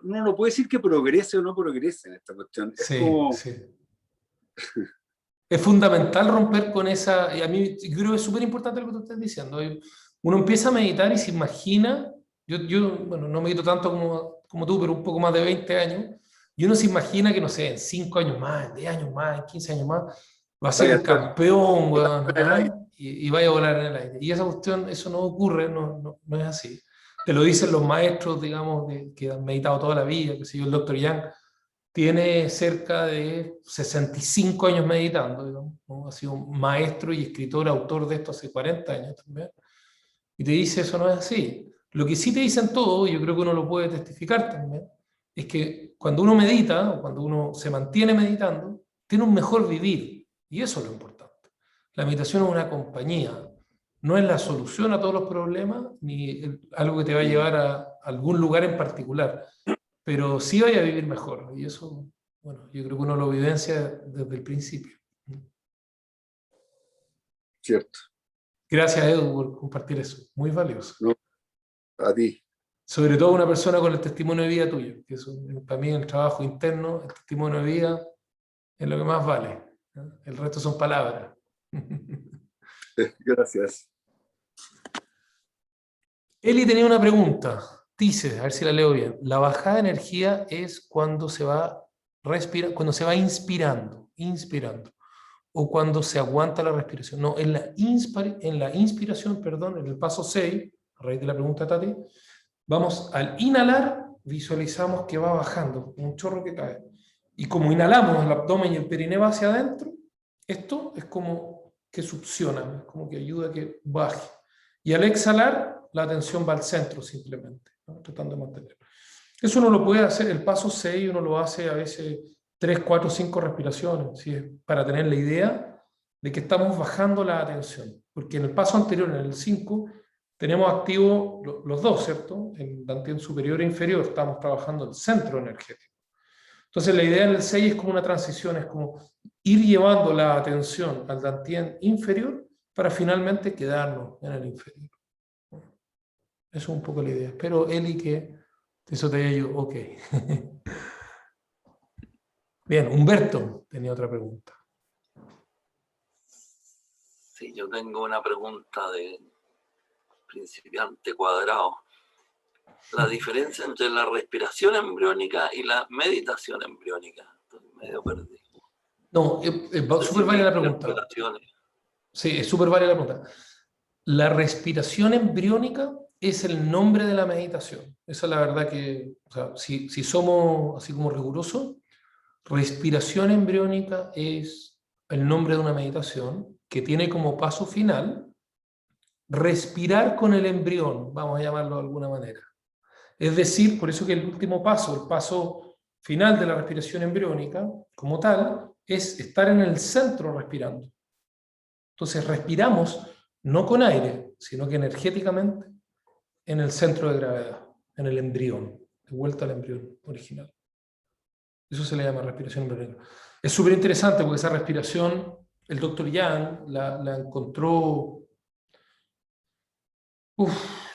no puede decir que progrese o no progrese en esta cuestión. Es fundamental romper con esa, y a mí yo creo que es súper importante lo que tú estás diciendo. Uno empieza a meditar y se imagina, bueno, no medito tanto como tú, pero un poco más de 20 años, y uno se imagina que, no sé, en 5 años más, en 10 años más, en 15 años más, va a ser un campeón, y vaya a volar en el aire. Y esa cuestión, eso no ocurre, no es así. Te lo dicen los maestros, digamos, que han meditado toda la vida, que sé yo, el Dr. Yang tiene cerca de 65 años meditando, digamos, ¿no? Ha sido un maestro y escritor, autor de esto hace 40 años también. Y te dice, eso no es así. Lo que sí te dicen todos, y yo creo que uno lo puede testificar también, es que cuando uno medita, o cuando uno se mantiene meditando, tiene un mejor vivir. Y eso es lo importante. La meditación es una compañía. No es la solución a todos los problemas, ni algo que te va a llevar a algún lugar en particular, pero sí vaya a vivir mejor. Y eso, bueno, yo creo que uno lo vivencia desde el principio. Cierto. Gracias, Edu, por compartir eso. Muy valioso. No, a ti. Sobre todo una persona con el testimonio de vida tuyo, que eso, para mí, en el trabajo interno, el testimonio de vida es lo que más vale, ¿no? El resto son palabras. Gracias. Eli tenía una pregunta. Dice, a ver si la leo bien. La bajada de energía es cuando se va cuando se va inspirando, o cuando se aguanta la respiración. No, en la inspiración, perdón, en el paso 6, a raíz de la pregunta de Tati, vamos al inhalar, visualizamos que va bajando, un chorro que cae. Y como inhalamos, el abdomen y el perineo hacia adentro, esto es como que succiona, como que ayuda a que baje. Y al exhalar, la atención va al centro simplemente, ¿no? Tratando de mantener. Eso uno lo puede hacer, el paso 6 uno lo hace a veces 3, 4, 5 respiraciones, ¿sí? Para tener la idea de que estamos bajando la atención. Porque en el paso anterior, en el 5, tenemos activo los dos, ¿cierto? En Dantien superior e inferior estamos trabajando el centro energético. Entonces la idea en el 6 es como una transición, es como ir llevando la atención al Dantien inferior para finalmente quedarnos en el inferior. Eso es un poco la idea. Espero, Eli, que eso te haya ayudado. Ok. Bien, Humberto tenía otra pregunta. Sí, yo tengo una pregunta de principiante cuadrado. La diferencia entre la respiración embriónica y la meditación embriónica. Estoy medio perdido. No, súper válida la pregunta. Sí, es súper válida la pregunta. La respiración embriónica es el nombre de la meditación. Esa es la verdad que, o sea, si somos así como rigurosos, respiración embriónica es el nombre de una meditación que tiene como paso final respirar con el embrión, vamos a llamarlo de alguna manera. Es decir, por eso que el último paso, el paso final de la respiración embriónica, como tal, es estar en el centro respirando. Entonces respiramos no con aire, sino que energéticamente en el centro de gravedad, en el embrión, de vuelta al embrión original. Eso se le llama respiración embriónica. Es súper interesante porque esa respiración, el Dr. Yang la encontró,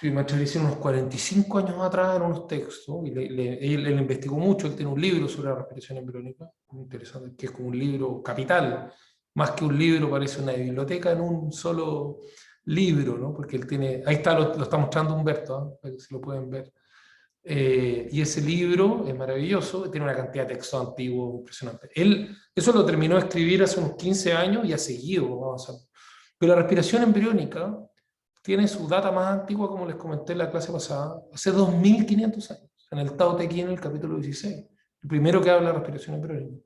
me atreví unos 45 años atrás en unos textos, y él investigó mucho, él tiene un libro sobre la respiración embriónica, muy interesante, que es como un libro capital, más que un libro, parece una biblioteca en un solo libro, ¿no? Porque él tiene, ahí está, lo está mostrando Humberto, ¿eh? Para que si lo pueden ver. Y ese libro es maravilloso, tiene una cantidad de texto antiguo impresionante. Él eso lo terminó de escribir hace unos 15 años y ha seguido avanzando. Pero la respiración embriónica tiene su data más antigua, como les comenté en la clase pasada, hace 2500 años, en el Tao Te Ching, en el capítulo 16, el primero que habla de respiración embriónica.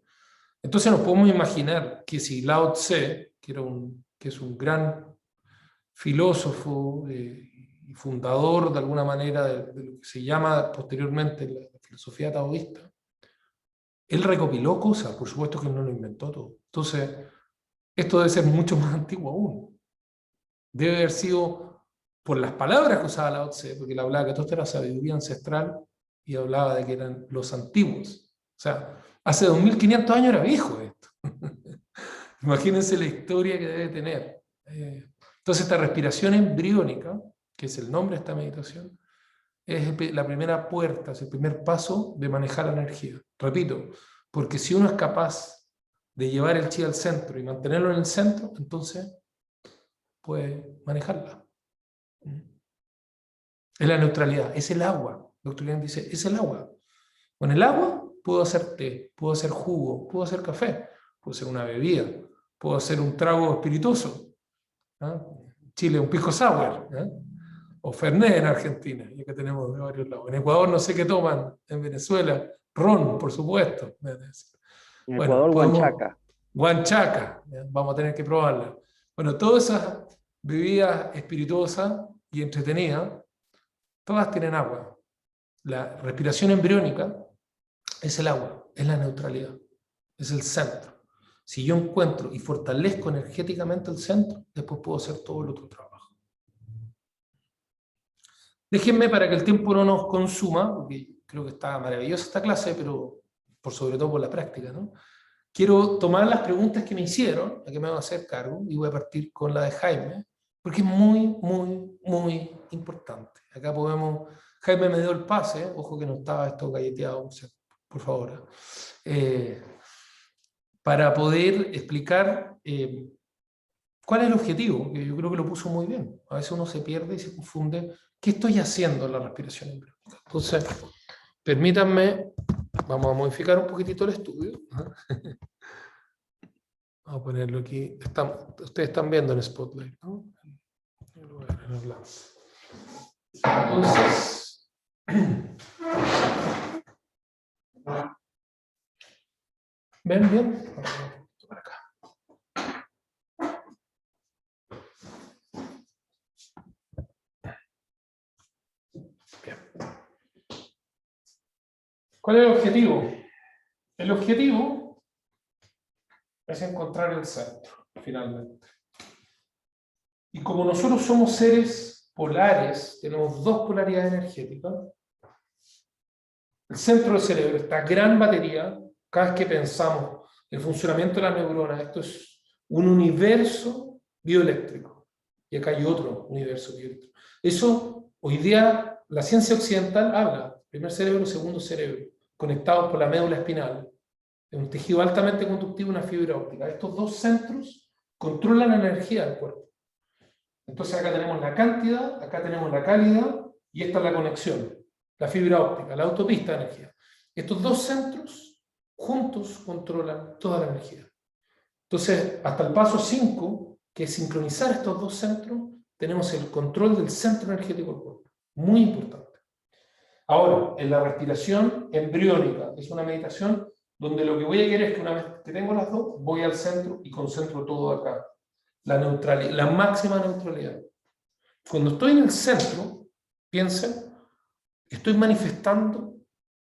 Entonces nos podemos imaginar que si Lao Tse, que es un gran filósofo y fundador de alguna manera de lo que se llama posteriormente la filosofía taoísta, él recopiló cosas, por supuesto que no lo inventó todo. Entonces, esto debe ser mucho más antiguo aún. Debe haber sido por las palabras que usaba Lao Tse, porque él hablaba que todo esto era sabiduría ancestral y hablaba de que eran los antiguos. O sea, hace 2500 años era viejo esto. Imagínense la historia que debe tener. Entonces esta respiración embriónica, que es el nombre de esta meditación, es la primera puerta, es el primer paso de manejar la energía. Repito, porque si uno es capaz de llevar el chi al centro y mantenerlo en el centro, entonces puede manejarla. Es la neutralidad, es el agua. El Dr. Yang dice, es el agua. Con el agua puedo hacer té, puedo hacer jugo, puedo hacer café, puedo hacer una bebida, puedo hacer un trago espirituoso. ¿Ah? Chile, un pisco sour, ¿eh? O Fernet en Argentina, ya que tenemos de varios lados. En Ecuador no sé qué toman, en Venezuela, ron, por supuesto. En Ecuador, guanchaca. Guanchaca, vamos a tener que probarla. Bueno, todas esas bebidas espirituosas y entretenidas, todas tienen agua. La respiración embriónica es el agua, es la neutralidad, es el centro. Si yo encuentro y fortalezco energéticamente el centro, después puedo hacer todo el otro trabajo. Déjenme, para que el tiempo no nos consuma, porque creo que está maravillosa esta clase, pero por sobre todo por la práctica, ¿no? Quiero tomar las preguntas que me hicieron, a que me voy a hacer cargo, y voy a partir con la de Jaime, porque es muy, muy, muy importante. Acá podemos... Jaime me dio el pase, ojo que no estaba esto galleteado, o sea, por favor. Para poder explicar cuál es el objetivo, que yo creo que lo puso muy bien. A veces uno se pierde y se confunde. ¿Qué estoy haciendo en la respiración embriónica? Entonces, permítanme, vamos a modificar un poquitito el estudio. Vamos a ponerlo aquí. Ustedes están viendo en Spotlight, ¿no? Entonces, ¿ven bien? Por acá. Bien. ¿Cuál es el objetivo? El objetivo es encontrar el centro, finalmente. Y como nosotros somos seres polares, tenemos dos polaridades energéticas, el centro del cerebro, esta gran batería, cada vez que pensamos en el funcionamiento de la neurona, esto es un universo bioeléctrico. Y acá hay otro universo bioeléctrico. Eso, hoy día, la ciencia occidental habla, primer cerebro, segundo cerebro, conectados por la médula espinal, en un tejido altamente conductivo, una fibra óptica. Estos dos centros controlan la energía del cuerpo. Entonces acá tenemos la cantidad, acá tenemos la calidad, y esta es la conexión, la fibra óptica, la autopista de energía. Estos dos centros juntos controlan toda la energía. Entonces, hasta el paso 5, que es sincronizar estos dos centros, tenemos el control del centro energético del cuerpo. Muy importante. Ahora, en la respiración embriónica, es una meditación donde lo que voy a querer es que una vez que tengo las dos, voy al centro y concentro todo acá. La neutralidad, la máxima neutralidad. Cuando estoy en el centro, piensen, estoy manifestando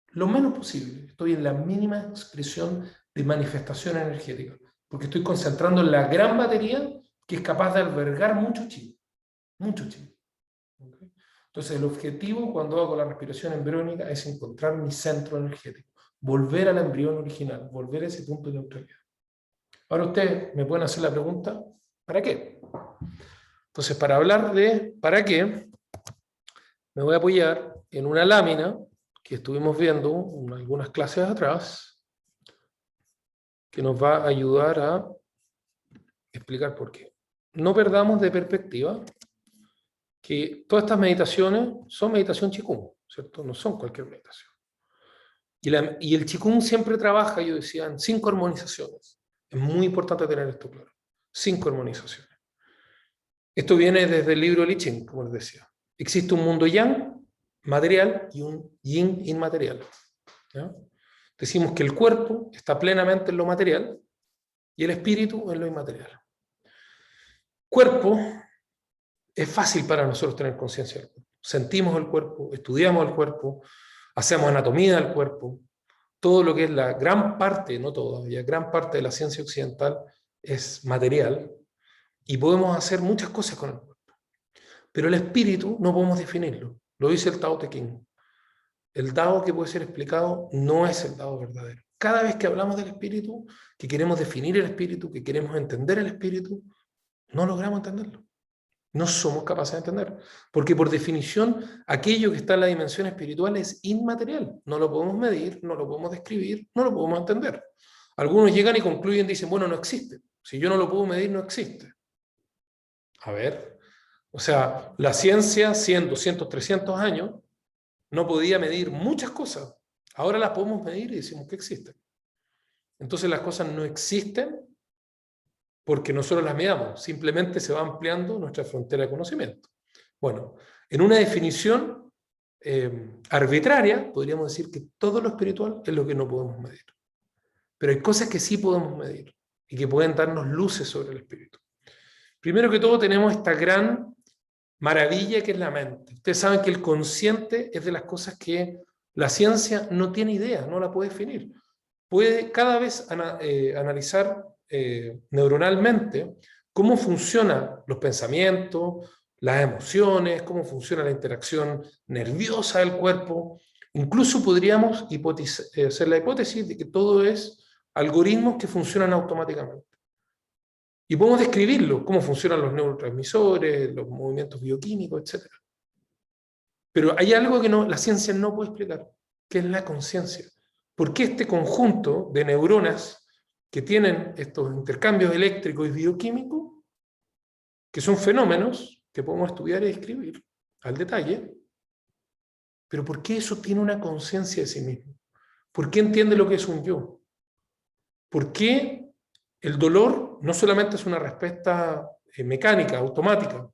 lo menos posible. Estoy en la mínima expresión de manifestación energética, porque estoy concentrando en la gran batería que es capaz de albergar mucho chi. Mucho chi. ¿Okay? Entonces, el objetivo cuando hago la respiración embriónica es encontrar mi centro energético, volver al embrión original, volver a ese punto de neutralidad. Ahora ustedes me pueden hacer la pregunta, ¿para qué? Entonces, para hablar de ¿para qué?, me voy a apoyar en una lámina que estuvimos viendo en algunas clases atrás, que nos va a ayudar a explicar por qué. No perdamos de perspectiva que todas estas meditaciones son meditación Qigong, ¿cierto? No son cualquier meditación. Y el Qigong siempre trabaja, yo decía, en 5 armonizaciones. Es muy importante tener esto claro. 5 armonizaciones. Esto viene desde el libro Li Ching, como les decía. Existe un mundo yang, material, y un yin inmaterial. ¿Ya? Decimos que el cuerpo está plenamente en lo material y el espíritu en lo inmaterial. Cuerpo, es fácil para nosotros tener conciencia del cuerpo. Sentimos el cuerpo, estudiamos el cuerpo, hacemos anatomía del cuerpo. Todo lo que es la gran parte, no todavía, gran parte de la ciencia occidental es material y podemos hacer muchas cosas con el cuerpo. Pero el espíritu no podemos definirlo. Lo dice el Tao Te Ching. El Dao que puede ser explicado no es el Dao verdadero. Cada vez que hablamos del espíritu, que queremos definir el espíritu, que queremos entender el espíritu, no logramos entenderlo. No somos capaces de entender. Porque por definición, aquello que está en la dimensión espiritual es inmaterial. No lo podemos medir, no lo podemos describir, no lo podemos entender. Algunos llegan y concluyen y dicen, bueno, no existe. Si yo no lo puedo medir, no existe. A ver, o sea, la ciencia, 100, 200, 300 años, no podía medir muchas cosas. Ahora las podemos medir y decimos que existen. Entonces las cosas no existen porque nosotros las midamos, simplemente se va ampliando nuestra frontera de conocimiento. Bueno, en una definición arbitraria, podríamos decir que todo lo espiritual es lo que no podemos medir. Pero hay cosas que sí podemos medir y que pueden darnos luces sobre el espíritu. Primero que todo tenemos esta gran maravilla que es la mente. Ustedes saben que el consciente es de las cosas que la ciencia no tiene idea, no la puede definir. Puede cada vez analizar neuronalmente cómo funcionan los pensamientos, las emociones, cómo funciona la interacción nerviosa del cuerpo. Incluso podríamos hacer la hipótesis de que todo es algoritmos que funcionan automáticamente. Y podemos describirlo, cómo funcionan los neurotransmisores, los movimientos bioquímicos, etc. Pero hay algo que la ciencia no puede explicar, que es la conciencia. ¿Por qué este conjunto de neuronas que tienen estos intercambios eléctricos y bioquímicos, que son fenómenos que podemos estudiar y describir al detalle, pero por qué eso tiene una conciencia de sí mismo? ¿Por qué entiende lo que es un yo? ¿Por qué el dolor no solamente es una respuesta mecánica, automática,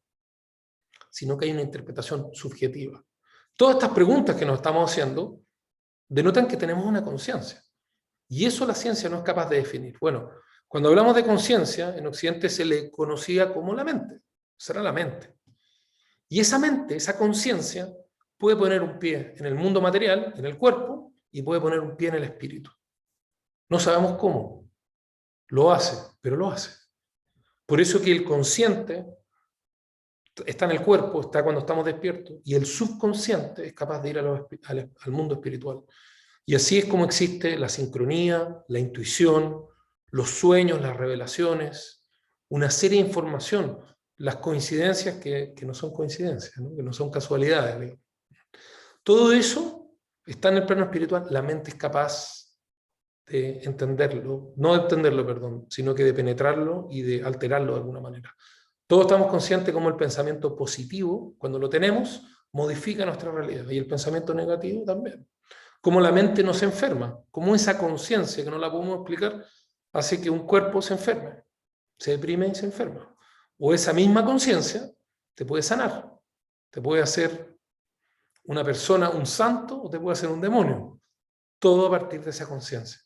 sino que hay una interpretación subjetiva? Todas estas preguntas que nos estamos haciendo denotan que tenemos una conciencia. Y eso la ciencia no es capaz de definir. Bueno, cuando hablamos de conciencia, en Occidente se le conocía como la mente. Será la mente. Y esa mente, esa conciencia, puede poner un pie en el mundo material, en el cuerpo, y puede poner un pie en el espíritu. No sabemos cómo. Lo hace, pero lo hace. Por eso que el consciente está en el cuerpo, está cuando estamos despiertos, y el subconsciente es capaz de ir al mundo espiritual. Y así es como existe la sincronía, la intuición, los sueños, las revelaciones, una serie de información, las coincidencias que no son coincidencias, ¿no? Que no son casualidades, digamos. Todo eso está en el plano espiritual. La mente es capaz de entenderlo, no de entenderlo, perdón, sino que de penetrarlo y de alterarlo de alguna manera. Todos estamos conscientes cómo el pensamiento positivo, cuando lo tenemos, modifica nuestra realidad, y el pensamiento negativo también. Cómo la mente nos enferma, cómo esa conciencia que no la podemos explicar hace que un cuerpo se enferme, se deprime y se enferma. O esa misma conciencia te puede sanar, te puede hacer una persona, un santo, o te puede hacer un demonio. Todo a partir de esa conciencia.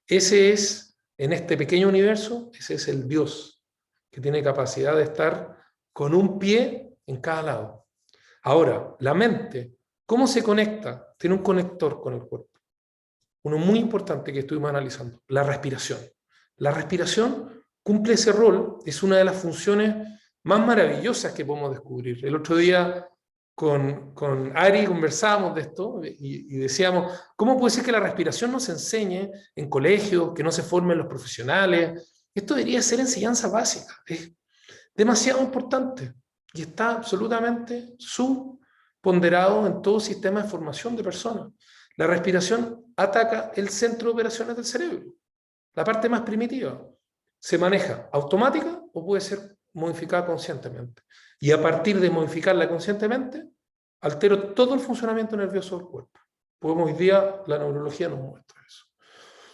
Ese es, en este pequeño universo, ese es el Dios, que tiene capacidad de estar con un pie en cada lado. Ahora, la mente, ¿cómo se conecta? Tiene un conector con el cuerpo. Uno muy importante que estuvimos analizando, la respiración. La respiración cumple ese rol, es una de las funciones más maravillosas que podemos descubrir. El otro día con Ari conversábamos de esto y decíamos, ¿cómo puede ser que la respiración no se enseñe en colegios, que no se formen los profesionales? Esto debería ser enseñanza básica, es demasiado importante y está absolutamente subponderado en todo sistema de formación de personas. La respiración ataca el centro de operaciones del cerebro, la parte más primitiva. Se maneja automática o puede ser modificada conscientemente. Y a partir de modificarla conscientemente, altero todo el funcionamiento nervioso del cuerpo. Hoy día la neurología nos muestra eso.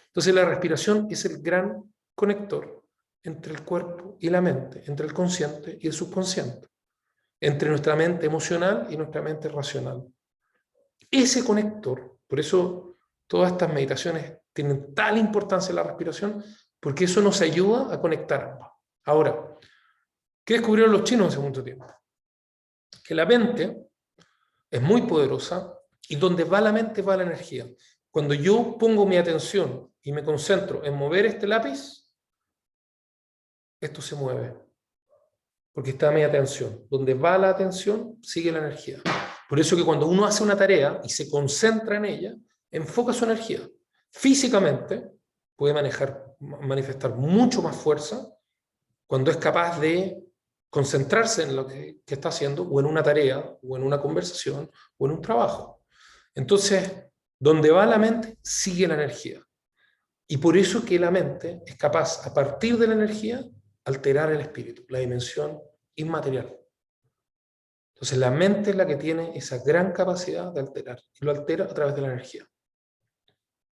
Entonces la respiración es el gran conector entre el cuerpo y la mente, entre el consciente y el subconsciente, entre nuestra mente emocional y nuestra mente racional. Ese conector, por eso todas estas meditaciones tienen tal importancia en la respiración, porque eso nos ayuda a conectar ambas. Ahora, ¿qué descubrieron los chinos hace mucho tiempo? Que la mente es muy poderosa y donde va la mente va la energía. Cuando yo pongo mi atención y me concentro en mover este lápiz, esto se mueve. Porque está mi atención. Donde va la atención, sigue la energía. Por eso que cuando uno hace una tarea y se concentra en ella, enfoca su energía. Físicamente puede manifestar mucho más fuerza cuando es capaz de concentrarse en lo que está haciendo, o en una tarea, o en una conversación, o en un trabajo. Entonces, donde va la mente, sigue la energía. Y por eso que la mente es capaz, a partir de la energía, alterar el espíritu, la dimensión inmaterial. Entonces, la mente es la que tiene esa gran capacidad de alterar, y lo altera a través de la energía.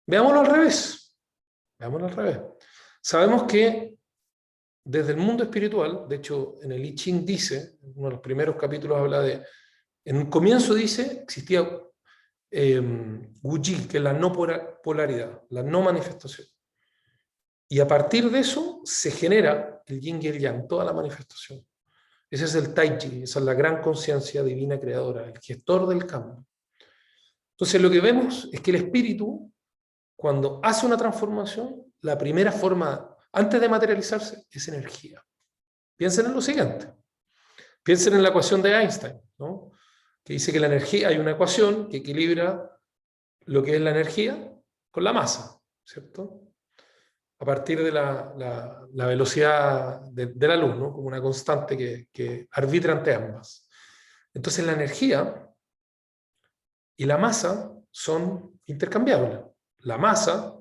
Veámoslo al revés. Veámoslo al revés. Sabemos que desde el mundo espiritual, de hecho en el I Ching dice, en uno de los primeros capítulos habla de, en un comienzo dice, existía Wuji, que es la no polaridad, la no manifestación. Y a partir de eso se genera el Yin y el Yang, toda la manifestación. Ese es el Tai Chi, esa es la gran conciencia divina creadora, el gestor del cambio. Entonces lo que vemos es que el espíritu, cuando hace una transformación, la primera forma, antes de materializarse, es energía. Piensen en lo siguiente. Piensen en la ecuación de Einstein, ¿no? Que dice que la energía, hay una ecuación que equilibra lo que es la energía con la masa, ¿cierto? A partir de la velocidad de la luz, ¿no? Como una constante que arbitra entre ambas. Entonces la energía y la masa son intercambiables. La masa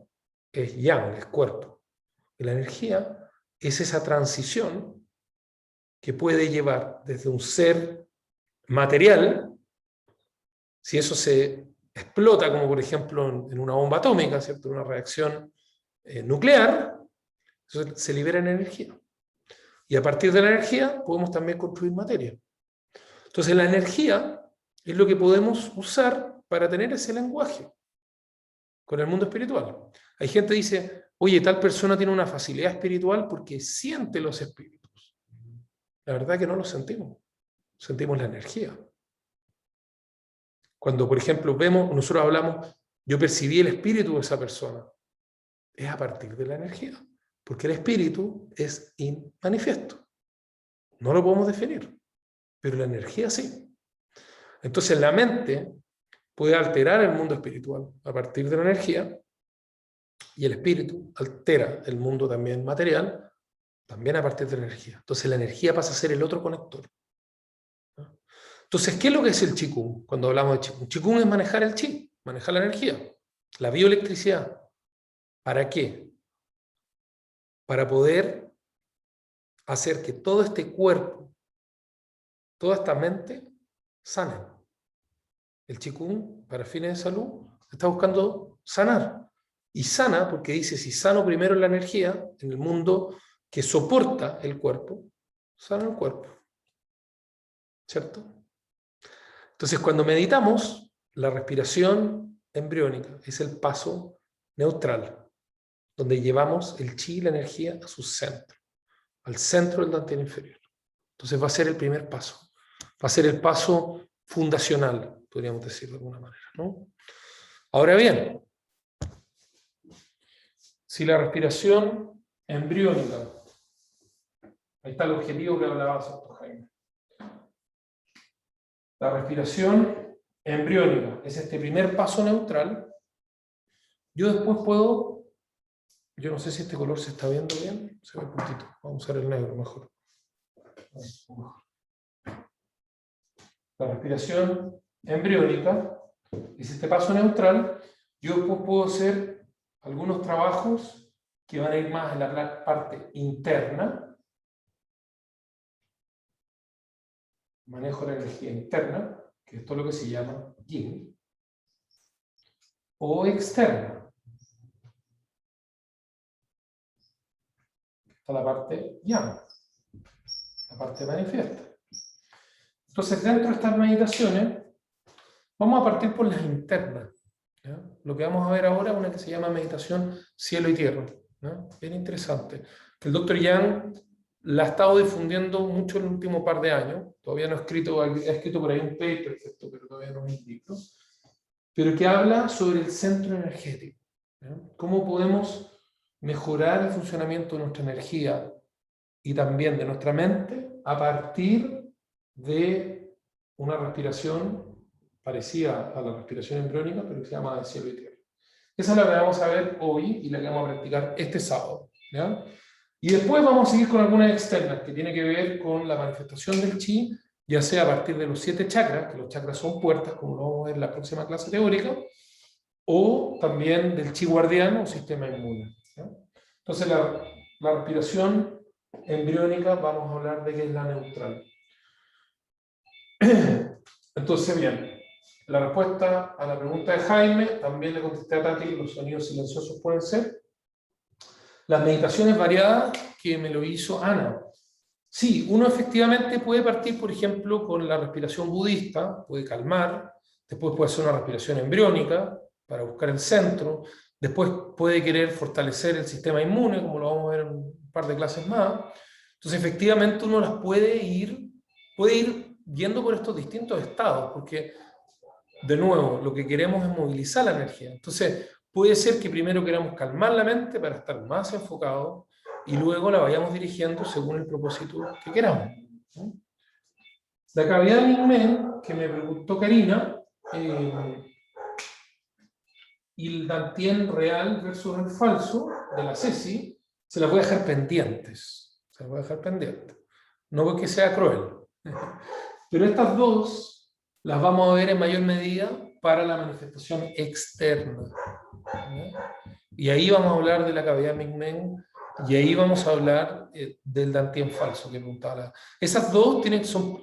es yang, es cuerpo. Y la energía es esa transición que puede llevar desde un ser material, si eso se explota, como por ejemplo en una bomba atómica, ¿cierto? En una reacción nuclear, se libera energía. Y a partir de la energía podemos también construir materia. Entonces la energía es lo que podemos usar para tener ese lenguaje con el mundo espiritual. Hay gente que dice, oye, tal persona tiene una facilidad espiritual porque siente los espíritus. La verdad que no los sentimos. Sentimos la energía. Cuando, por ejemplo, nosotros hablamos, yo percibí el espíritu de esa persona. Es a partir de la energía. Porque el espíritu es inmanifiesto. No lo podemos definir. Pero la energía sí. Entonces la mente puede alterar el mundo espiritual a partir de la energía, y el espíritu altera el mundo también material, también a partir de la energía. Entonces la energía pasa a ser el otro conector. Entonces, ¿qué es lo que es el Qigong cuando hablamos de Qigong? Qigong es manejar el Qi, manejar la energía, la bioelectricidad. ¿Para qué? Para poder hacer que todo este cuerpo, toda esta mente, sane. El Qigong, para fines de salud, está buscando sanar. Y sana porque dice, si sano primero la energía, en el mundo que soporta el cuerpo, sana el cuerpo. ¿Cierto? Entonces, cuando meditamos, la respiración embriónica es el paso neutral, donde llevamos el chi y la energía a su centro, al centro del dantian inferior. Entonces va a ser el primer paso, va a ser el paso fundacional, podríamos decir de alguna manera, ¿no? Ahora bien, si la respiración embriónica, ahí está el objetivo que hablaba Santo Jaime, la respiración embriónica es este primer paso neutral, yo después puedo, yo no sé si este color se está viendo bien, se ve puntito, vamos a usar el negro mejor. La respiración embriónica es este paso neutral, yo después puedo hacer algunos trabajos que van a ir más en la parte interna, manejo la energía interna, que esto es lo que se llama yin, o externa. Esta es la parte yang, la parte manifiesta. Entonces, dentro de estas meditaciones, vamos a partir por las internas, ¿ya? Lo que vamos a ver ahora es una que se llama meditación cielo y tierra, ¿no? Bien interesante. Que el Dr. Yang la ha estado difundiendo mucho en el último par de años. Todavía no ha escrito por ahí un paper, pero todavía no es un libro. Pero que habla sobre el centro energético, ¿ya? Cómo podemos mejorar el funcionamiento de nuestra energía y también de nuestra mente a partir de una respiración parecida a la respiración embriónica, pero que se llama de cielo y tierra. Esa es la que vamos a ver hoy y la que vamos a practicar este sábado, ¿ya? Y después vamos a seguir con algunas externas que tienen que ver con la manifestación del chi, ya sea a partir de los 7 chakras, que los chakras son puertas, como lo vamos a ver en la próxima clase teórica, o también del chi guardián o sistema inmune, ¿ya? Entonces la respiración embriónica vamos a hablar de que es la neutral. Entonces, bien, la respuesta a la pregunta de Jaime, también le contesté a Tati que los sonidos silenciosos pueden ser. Las meditaciones variadas que me lo hizo Ana. Sí, uno efectivamente puede partir, por ejemplo, con la respiración budista, puede calmar, después puede hacer una respiración embriónica para buscar el centro, después puede querer fortalecer el sistema inmune, como lo vamos a ver en un par de clases más. Entonces, efectivamente, uno las puede ir yendo por estos distintos estados, porque, de nuevo, lo que queremos es movilizar la energía. Entonces, puede ser que primero queramos calmar la mente para estar más enfocados y luego la vayamos dirigiendo según el propósito que queramos. La cavidad de Ming-Men, que me preguntó Karina, y el Dantien real versus el falso de la Ceci, se las voy a dejar pendientes. Se las voy a dejar pendientes. No porque sea cruel. Pero estas dos las vamos a ver en mayor medida para la manifestación externa, ¿ya? Y ahí vamos a hablar de la cavidad Ming-Men y ahí vamos a hablar del Dantien falso que preguntaba. Esas dos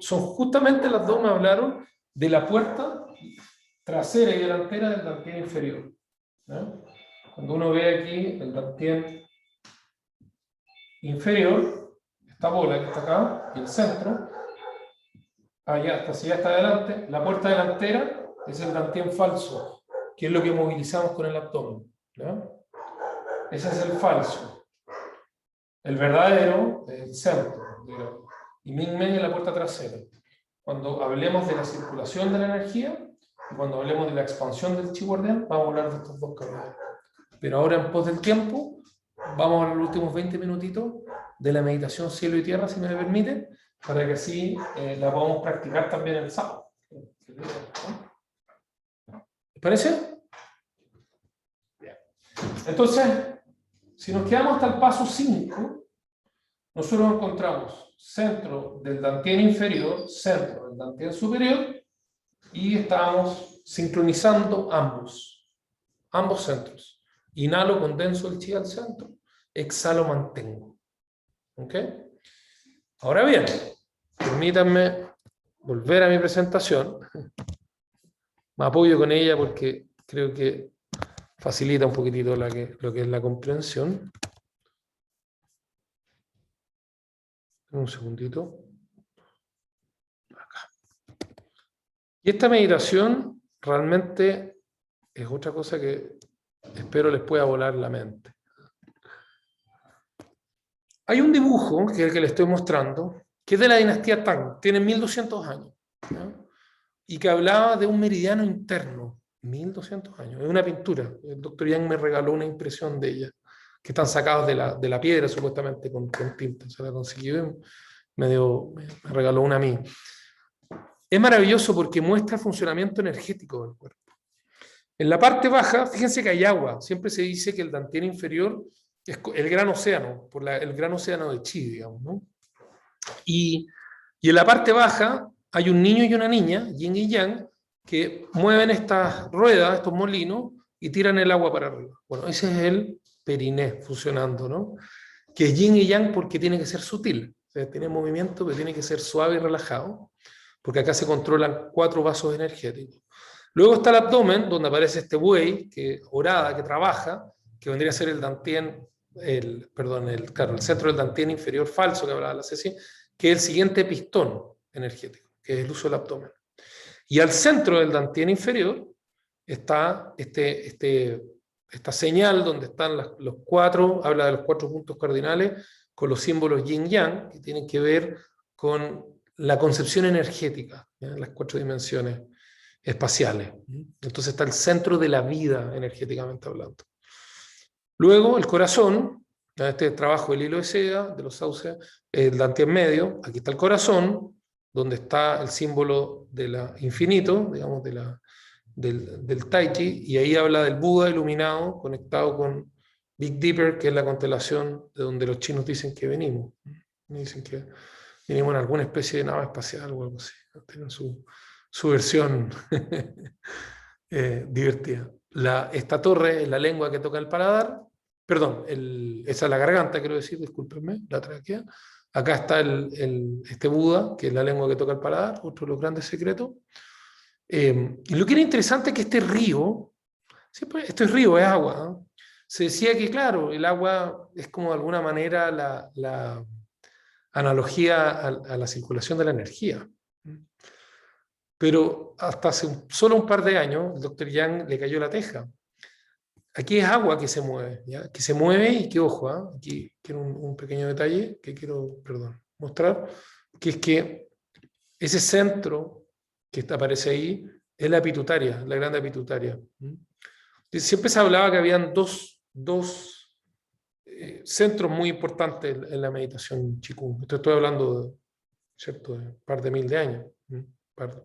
son justamente las dos me hablaron de la puerta trasera y delantera del Dantien inferior, ¿ya? Cuando uno ve aquí el Dantien inferior, esta bola que está acá, y el centro, allá está adelante, la puerta delantera es el Dantien falso, que es lo que movilizamos con el abdomen, ¿ya? Ese es el falso. El verdadero es el centro, y Ming-Men es la puerta trasera. Cuando hablemos de la circulación de la energía y cuando hablemos de la expansión del chi guardián, vamos a hablar de estos dos canales. Pero ahora, en pos del tiempo, vamos a los últimos 20 minutitos de la meditación cielo y tierra, si me permite, para que así la podamos practicar también el sábado. ¿Les parece? Bien. Entonces, si nos quedamos hasta el paso 5, nosotros encontramos centro del Dantien inferior, centro del Dantien superior, y estamos sincronizando ambos centros. Inhalo, condenso el chi al centro, exhalo, mantengo. ¿Ok? Ahora bien, permítanme volver a mi presentación. Me apoyo con ella porque creo que facilita un poquitito lo que es la comprensión. Un segundito. Acá. Y esta meditación realmente es otra cosa que espero les pueda volar la mente. Hay un dibujo, que es el que les estoy mostrando, que es de la dinastía Tang, tiene 1200 años, ¿no? Y que hablaba de un meridiano interno, 1200 años, es una pintura. El doctor Yang me regaló una impresión de ella, que están sacados de la piedra supuestamente con tinta, se la consiguió y me regaló una a mí. Es maravilloso porque muestra el funcionamiento energético del cuerpo. En la parte baja, fíjense que hay agua, siempre se dice que el dantián inferior es el gran océano, el gran océano de Chi, digamos, ¿no? Y en la parte baja hay un niño y una niña, yin y yang, que mueven estas ruedas, estos molinos, y tiran el agua para arriba. Bueno, ese es el periné funcionando, ¿no? Que es yin y yang porque tiene que ser sutil, o sea, tiene movimiento, pero tiene que ser suave y relajado, porque acá se controlan 4 vasos energéticos. Luego está el abdomen, donde aparece este buey, orada, que trabaja, que vendría a ser el dantián, el centro del dantián inferior falso que hablaba la Ceci, que es el siguiente pistón energético, que es el uso del abdomen. Y al centro del dantián inferior está esta señal donde están los 4, habla de los 4 puntos cardinales, con los símbolos yin-yang, que tienen que ver con la concepción energética, ¿ya? Las 4 dimensiones espaciales. Entonces está el centro de la vida energéticamente hablando. Luego el corazón, este trabajo del hilo de seda, de los sauces, el dantián medio, aquí está el corazón, donde está el símbolo del infinito, digamos, del Tai Chi, y ahí habla del Buda iluminado, conectado con Big Dipper, que es la constelación de donde los chinos dicen que venimos. Dicen que venimos en alguna especie de nave espacial o algo así. Tienen su versión divertida. Esta torre es la lengua que toca el paladar, perdón, esa es la garganta, quiero decir, discúlpenme, la tráquea. Acá está este Buda, que es la lengua que toca el paladar, otro de los grandes secretos. Y lo que era interesante es que este río, esto es río, es agua, ¿no? Se decía que, claro, el agua es como de alguna manera la analogía a la circulación de la energía. Pero hasta hace solo un par de años, el Dr. Yang le cayó la teja. Aquí es agua que se mueve, ¿ya? Que se mueve y que, ojo, aquí quiero un pequeño detalle que quiero, mostrar, que es que ese centro que aparece ahí es la pituitaria, la glándula pituitaria. Siempre se hablaba que habían dos centros muy importantes en la meditación Qigong. Estoy hablando ¿cierto? De un par de mil de años, un par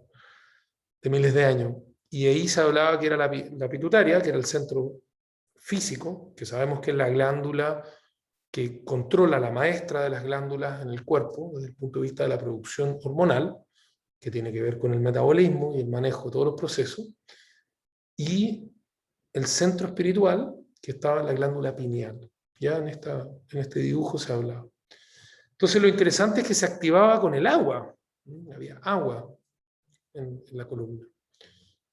de miles de años. Y ahí se hablaba que era la pituitaria, que era el centro físico, que sabemos que es la glándula que controla, la maestra de las glándulas en el cuerpo, desde el punto de vista de la producción hormonal, que tiene que ver con el metabolismo y el manejo de todos los procesos, y el centro espiritual, que estaba en la glándula pineal. Ya en este dibujo se hablaba. Entonces lo interesante es que se activaba con el agua. Había agua en la columna.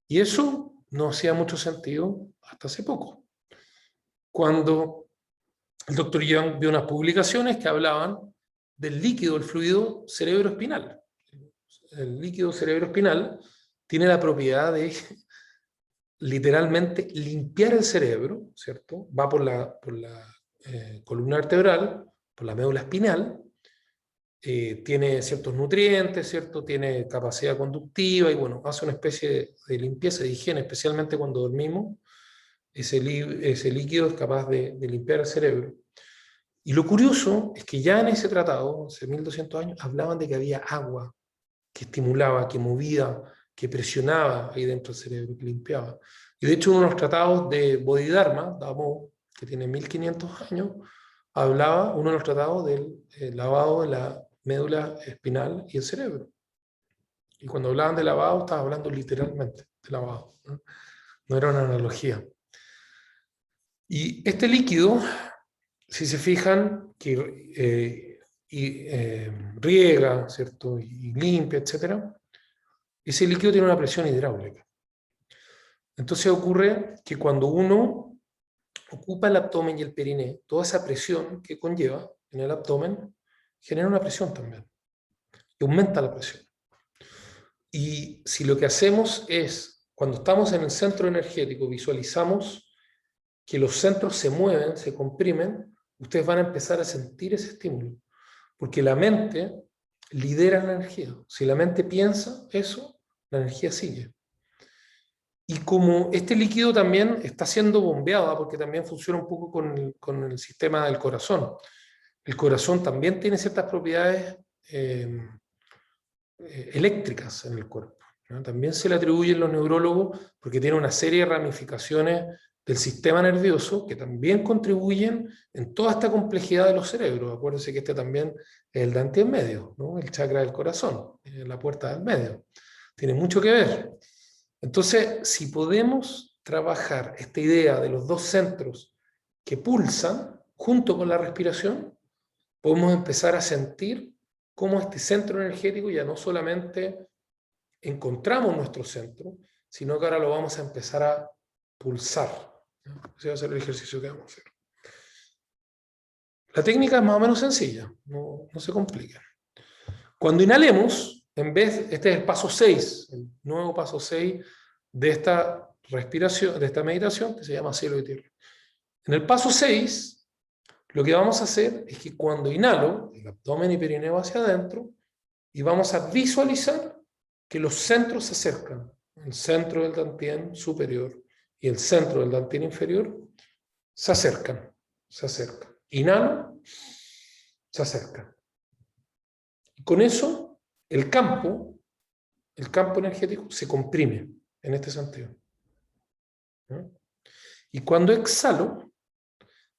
Y eso no hacía mucho sentido hasta hace poco, cuando el Dr. Yang vio unas publicaciones que hablaban del líquido, el fluido cerebroespinal. El líquido cerebroespinal tiene la propiedad de literalmente limpiar el cerebro, ¿cierto? Va por la columna vertebral, por la médula espinal, tiene ciertos nutrientes, ¿cierto? Tiene capacidad conductiva y bueno, hace una especie de limpieza, de higiene, especialmente cuando dormimos. Ese líquido es capaz de limpiar el cerebro. Y lo curioso es que ya en ese tratado, hace 1200 años, hablaban de que había agua que estimulaba, que movía, que presionaba ahí dentro del cerebro, que limpiaba. Y de hecho uno de los tratados de Bodhidharma, Damo, que tiene 1500 años, hablaba, uno de los tratados del lavado de la médula espinal y el cerebro. Y cuando hablaban de lavado, estaba hablando literalmente de lavado, ¿no? No era una analogía. Y este líquido, si se fijan, que riega, ¿cierto? Y limpia, etc., ese líquido tiene una presión hidráulica. Entonces ocurre que cuando uno ocupa el abdomen y el periné, toda esa presión que conlleva en el abdomen genera una presión también, y aumenta la presión. Y si lo que hacemos es, cuando estamos en el centro energético, visualizamos que los centros se mueven, se comprimen, ustedes van a empezar a sentir ese estímulo. Porque la mente lidera la energía. Si la mente piensa eso, la energía sigue. Y como este líquido también está siendo bombeado, porque también funciona un poco con el sistema del corazón. El corazón también tiene ciertas propiedades eléctricas en el cuerpo, ¿no? También se le atribuyen los neurólogos porque tiene una serie de ramificaciones del sistema nervioso que también contribuyen en toda esta complejidad de los cerebros. Acuérdense que este también es el Dantian medio, ¿no? El chakra del corazón, la puerta del medio. Tiene mucho que ver. Entonces, si podemos trabajar esta idea de los dos centros que pulsan junto con la respiración, podemos empezar a sentir cómo este centro energético ya no solamente encontramos nuestro centro, sino que ahora lo vamos a empezar a pulsar. Ese va a ser el ejercicio que vamos a hacer. La técnica es más o menos sencilla, no se complica. Cuando inhalemos, este es el paso 6, el nuevo paso 6 de esta respiración, de esta meditación, que se llama cielo y tierra. En el paso 6, lo que vamos a hacer es que cuando inhalo, el abdomen y perineo hacia adentro, y vamos a visualizar que los centros se acercan. El centro del Dantian superior y el centro del Dantian inferior se acercan. Inhalo, se acercan. Y con eso, el campo energético se comprime en este sentido. ¿No? Y cuando exhalo,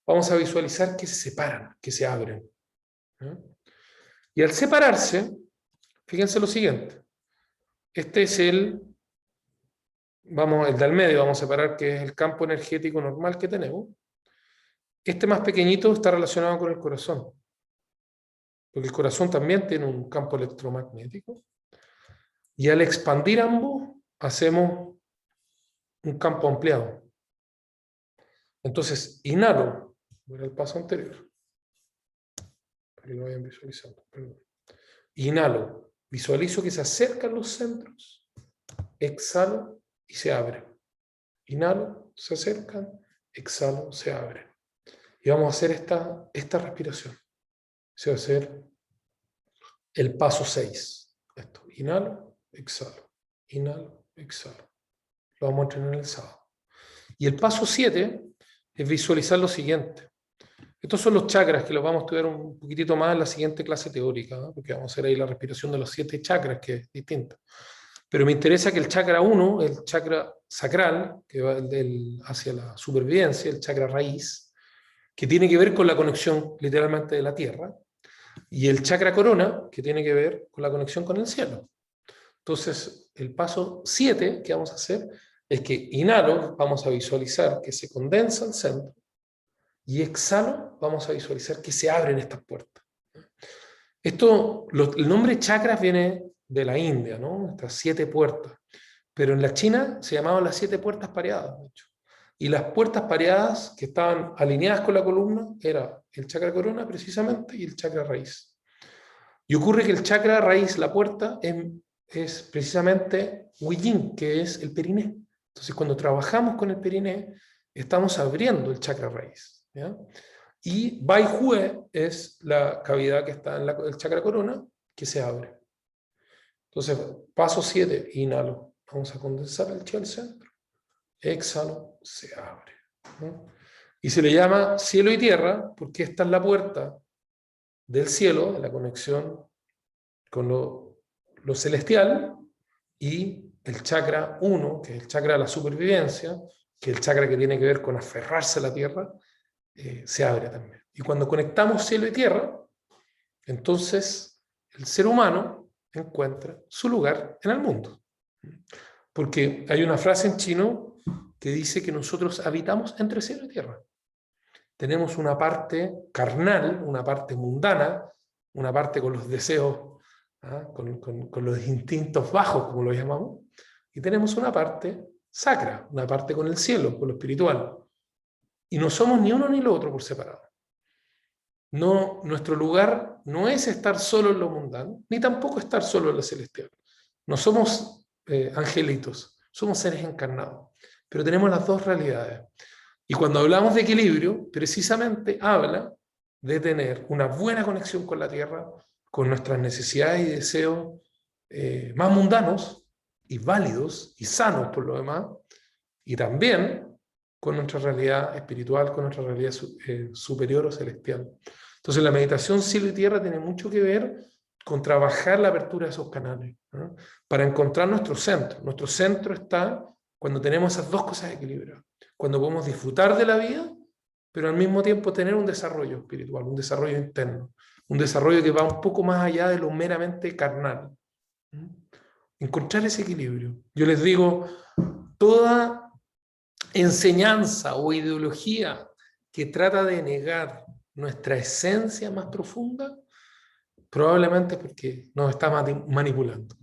vamos a visualizar que se separan, que se abren. ¿No? Y al separarse, fíjense lo siguiente. Este es el del medio, vamos a separar, que es el campo energético normal que tenemos. Este más pequeñito está relacionado con el corazón. Porque el corazón también tiene un campo electromagnético. Y al expandir ambos, hacemos un campo ampliado. Entonces, inhalo, voy al paso anterior, para que lo vayan visualizando. Perdón. Inhalo, visualizo que se acercan los centros, exhalo y se abre. Inhalo, se acercan, exhalo, se abre. Y vamos a hacer esta respiración. Se va a hacer el paso 6. Esto, inhalo, exhalo, inhalo, exhalo. Lo vamos a entrenar el sábado. Y el paso 7 es visualizar lo siguiente. Estos son los chakras que los vamos a estudiar un poquitito más en la siguiente clase teórica, ¿no? Porque vamos a hacer ahí la respiración de los 7 chakras, que es distinta. Pero me interesa que el chakra 1, el chakra sacral, que va hacia la supervivencia, el chakra raíz, que tiene que ver con la conexión literalmente de la tierra, y el chakra corona, que tiene que ver con la conexión con el cielo. Entonces, el paso 7 que vamos a hacer es que inhalo, vamos a visualizar que se condensa el centro, y exhalo, vamos a visualizar que se abren estas puertas. El nombre chakras viene de la India, ¿no? Estas 7 puertas. Pero en la China se llamaban las 7 puertas pareadas, de hecho. Y las puertas pareadas que estaban alineadas con la columna era el chakra corona precisamente y el chakra raíz. Y ocurre que el chakra raíz, la puerta, es precisamente Huiyin, que es el periné. Entonces cuando trabajamos con el periné, estamos abriendo el chakra raíz, ¿ya? Y Bai Hue es la cavidad que está en el chakra corona, que se abre. Entonces, paso 7, inhalo. Vamos a condensar el chi al centro. Exhalo, se abre, ¿no? Y se le llama cielo y tierra porque esta es la puerta del cielo, de la conexión con lo celestial, y el chakra 1, que es el chakra de la supervivencia, que es el chakra que tiene que ver con aferrarse a la tierra, se abre también. Y cuando conectamos cielo y tierra, entonces el ser humano encuentra su lugar en el mundo. Porque hay una frase en chino que dice que nosotros habitamos entre cielo y tierra. Tenemos una parte carnal, una parte mundana, una parte con los deseos, con los instintos bajos, como lo llamamos, y tenemos una parte sacra, una parte con el cielo, con lo espiritual. Y no somos ni uno ni lo otro por separado. No, nuestro lugar no es estar solo en lo mundano, ni tampoco estar solo en lo celestial. No somos angelitos, somos seres encarnados, pero tenemos las dos realidades. Y cuando hablamos de equilibrio, precisamente habla de tener una buena conexión con la Tierra, con nuestras necesidades y deseos más mundanos y válidos y sanos por lo demás, y también con nuestra realidad espiritual, con nuestra realidad superior o celestial. Entonces la meditación cielo y tierra tiene mucho que ver con trabajar la apertura de esos canales, ¿no? Para encontrar nuestro centro. Nuestro centro está cuando tenemos esas dos cosas equilibradas, cuando podemos disfrutar de la vida, pero al mismo tiempo tener un desarrollo espiritual, un desarrollo interno, un desarrollo que va un poco más allá de lo meramente carnal. Encontrar ese equilibrio. Yo les digo, toda enseñanza o ideología que trata de negar nuestra esencia más profunda, probablemente porque nos está manipulando.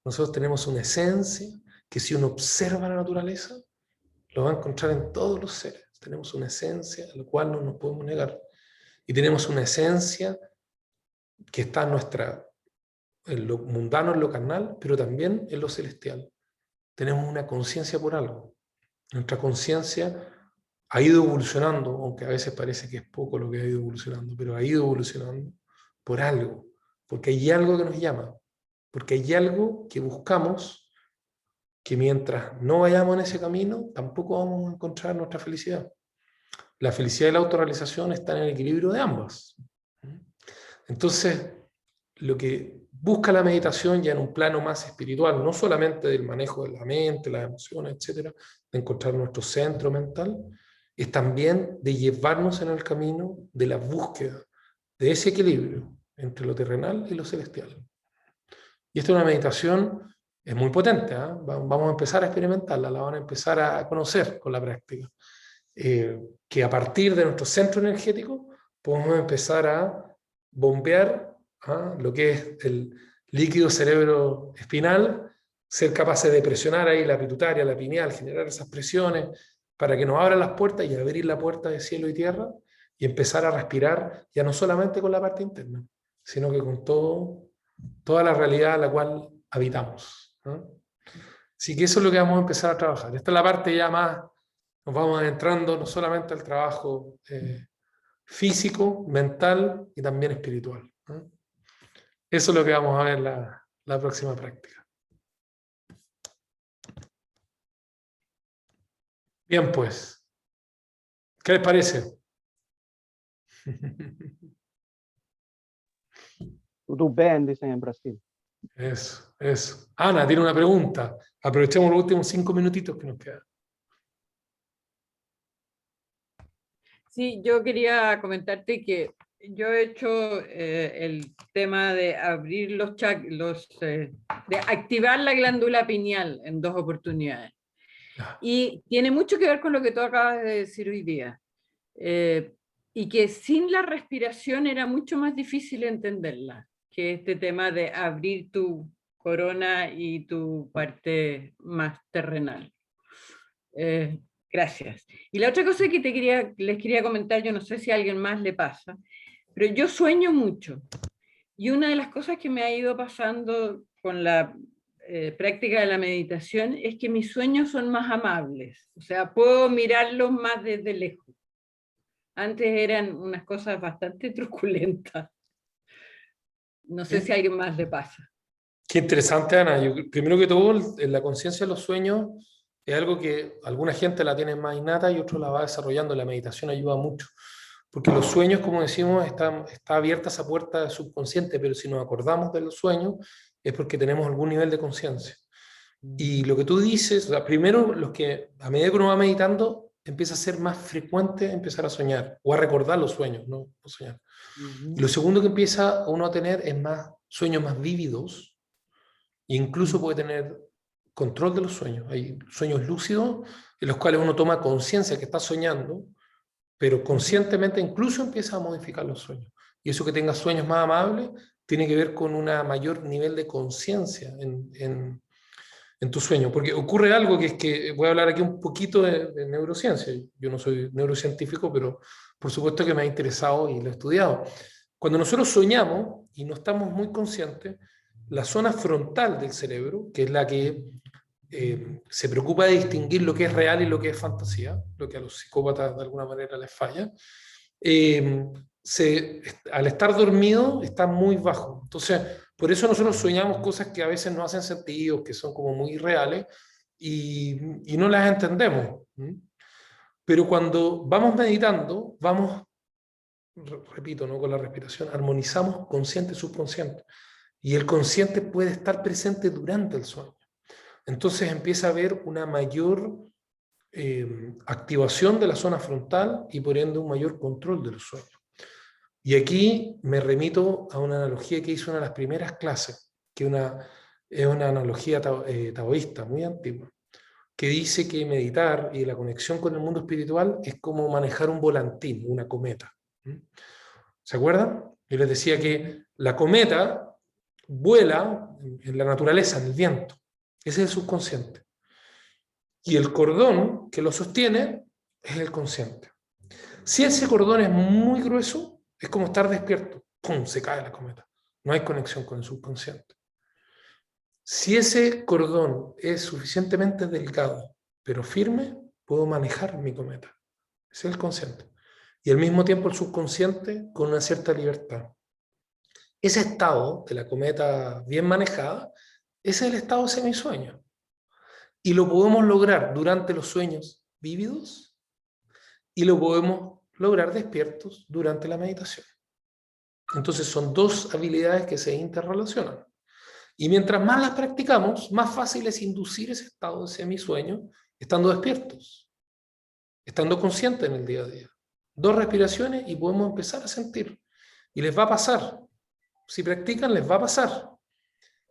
Nosotros tenemos una esencia que si uno observa la naturaleza, lo va a encontrar en todos los seres. Tenemos una esencia a la cual no nos podemos negar. Y tenemos una esencia que está en lo mundano, en lo carnal, pero también en lo celestial. Tenemos una conciencia por algo. Nuestra conciencia ha ido evolucionando, aunque a veces parece que es poco lo que ha ido evolucionando, pero ha ido evolucionando por algo, porque hay algo que nos llama, porque hay algo que buscamos, que mientras no vayamos en ese camino, tampoco vamos a encontrar nuestra felicidad. La felicidad y la autorrealización están en el equilibrio de ambas. Entonces, lo que busca la meditación ya en un plano más espiritual, no solamente del manejo de la mente, las emociones, etcétera, de encontrar nuestro centro mental, es también de llevarnos en el camino de la búsqueda de ese equilibrio entre lo terrenal y lo celestial. Y esta es una meditación, es muy potente, ¿eh? Vamos a empezar a experimentarla, la van a empezar a conocer con la práctica. Que a partir de nuestro centro energético podemos empezar a bombear lo que es el líquido cerebro espinal, ser capaces de presionar ahí la pituitaria, la pineal, generar esas presiones para que nos abran las puertas y abrir la puerta de cielo y tierra y empezar a respirar ya no solamente con la parte interna, sino que con toda la realidad a la cual habitamos, ¿no? Así que eso es lo que vamos a empezar a trabajar. Esta es la parte ya más, nos vamos adentrando no solamente al trabajo físico, mental y también espiritual, ¿no? Eso es lo que vamos a ver en la próxima práctica. Bien, pues. ¿Qué les parece? Tudo bem, dicen en Brasil. Eso. Ana tiene una pregunta. Aprovechemos los últimos 5 minutitos que nos quedan. Sí, yo quería comentarte que yo he hecho el tema de abrir de activar la glándula pineal en 2 oportunidades. Y tiene mucho que ver con lo que tú acabas de decir hoy día. Y que sin la respiración era mucho más difícil entenderla, que este tema de abrir tu corona y tu parte más terrenal. Gracias. Y la otra cosa que les quería comentar, yo no sé si a alguien más le pasa, pero yo sueño mucho. Y una de las cosas que me ha ido pasando con la práctica de la meditación es que mis sueños son más amables. O sea, puedo mirarlos más desde lejos. Antes eran unas cosas bastante truculentas. No sé si a alguien más le pasa. Qué interesante, Ana. Primero que todo, la conciencia de los sueños es algo que alguna gente la tiene más innata y otros la va desarrollando. La meditación ayuda mucho. Porque los sueños, como decimos, está abierta esa puerta subconsciente, pero si nos acordamos de los sueños es porque tenemos algún nivel de conciencia. Y lo que tú dices, o sea, primero, a medida que uno va meditando, empieza a ser más frecuente empezar a soñar, o a recordar los sueños, no soñar. Y lo segundo que empieza uno a tener es sueños más vívidos, e incluso puede tener control de los sueños. Hay sueños lúcidos en los cuales uno toma conciencia que está soñando, pero conscientemente incluso empieza a modificar los sueños. Y eso que tenga sueños más amables tiene que ver con un mayor nivel de conciencia en tu sueño. Porque ocurre algo que es que, voy a hablar aquí un poquito de neurociencia. Yo no soy neurocientífico, pero por supuesto que me ha interesado y lo he estudiado. Cuando nosotros soñamos y no estamos muy conscientes, la zona frontal del cerebro, que es la que se preocupa de distinguir lo que es real y lo que es fantasía, lo que a los psicópatas de alguna manera les falla, al estar dormido está muy bajo. Entonces, por eso nosotros soñamos cosas que a veces no hacen sentido, que son como muy irreales, y no las entendemos. Pero cuando vamos meditando, vamos, repito, ¿no? Con la respiración, armonizamos consciente y subconsciente. Y el consciente puede estar presente durante el sueño. Entonces empieza a haber una mayor activación de la zona frontal y por ende un mayor control del sueño. Y aquí me remito a una analogía que hice en una de las primeras clases, que es una analogía taoísta muy antigua, que dice que meditar y la conexión con el mundo espiritual es como manejar un volantín, una cometa. ¿Se acuerdan? Yo les decía que la cometa vuela en la naturaleza, en el viento. Ese es el subconsciente. Y el cordón que lo sostiene es el consciente. Si ese cordón es muy grueso, es como estar despierto. ¡Pum! Se cae la cometa. No hay conexión con el subconsciente. Si ese cordón es suficientemente delgado, pero firme, puedo manejar mi cometa. Ese es el consciente. Y al mismo tiempo el subconsciente con una cierta libertad. Ese estado de la cometa bien manejada, ese es el estado de semisueño. Y lo podemos lograr durante los sueños vívidos y lo podemos lograr despiertos durante la meditación. Entonces son dos habilidades que se interrelacionan. Y mientras más las practicamos, más fácil es inducir ese estado de semisueño estando despiertos, estando conscientes en el día a día. 2 respiraciones y podemos empezar a sentir. Y les va a pasar. Si practican, les va a pasar.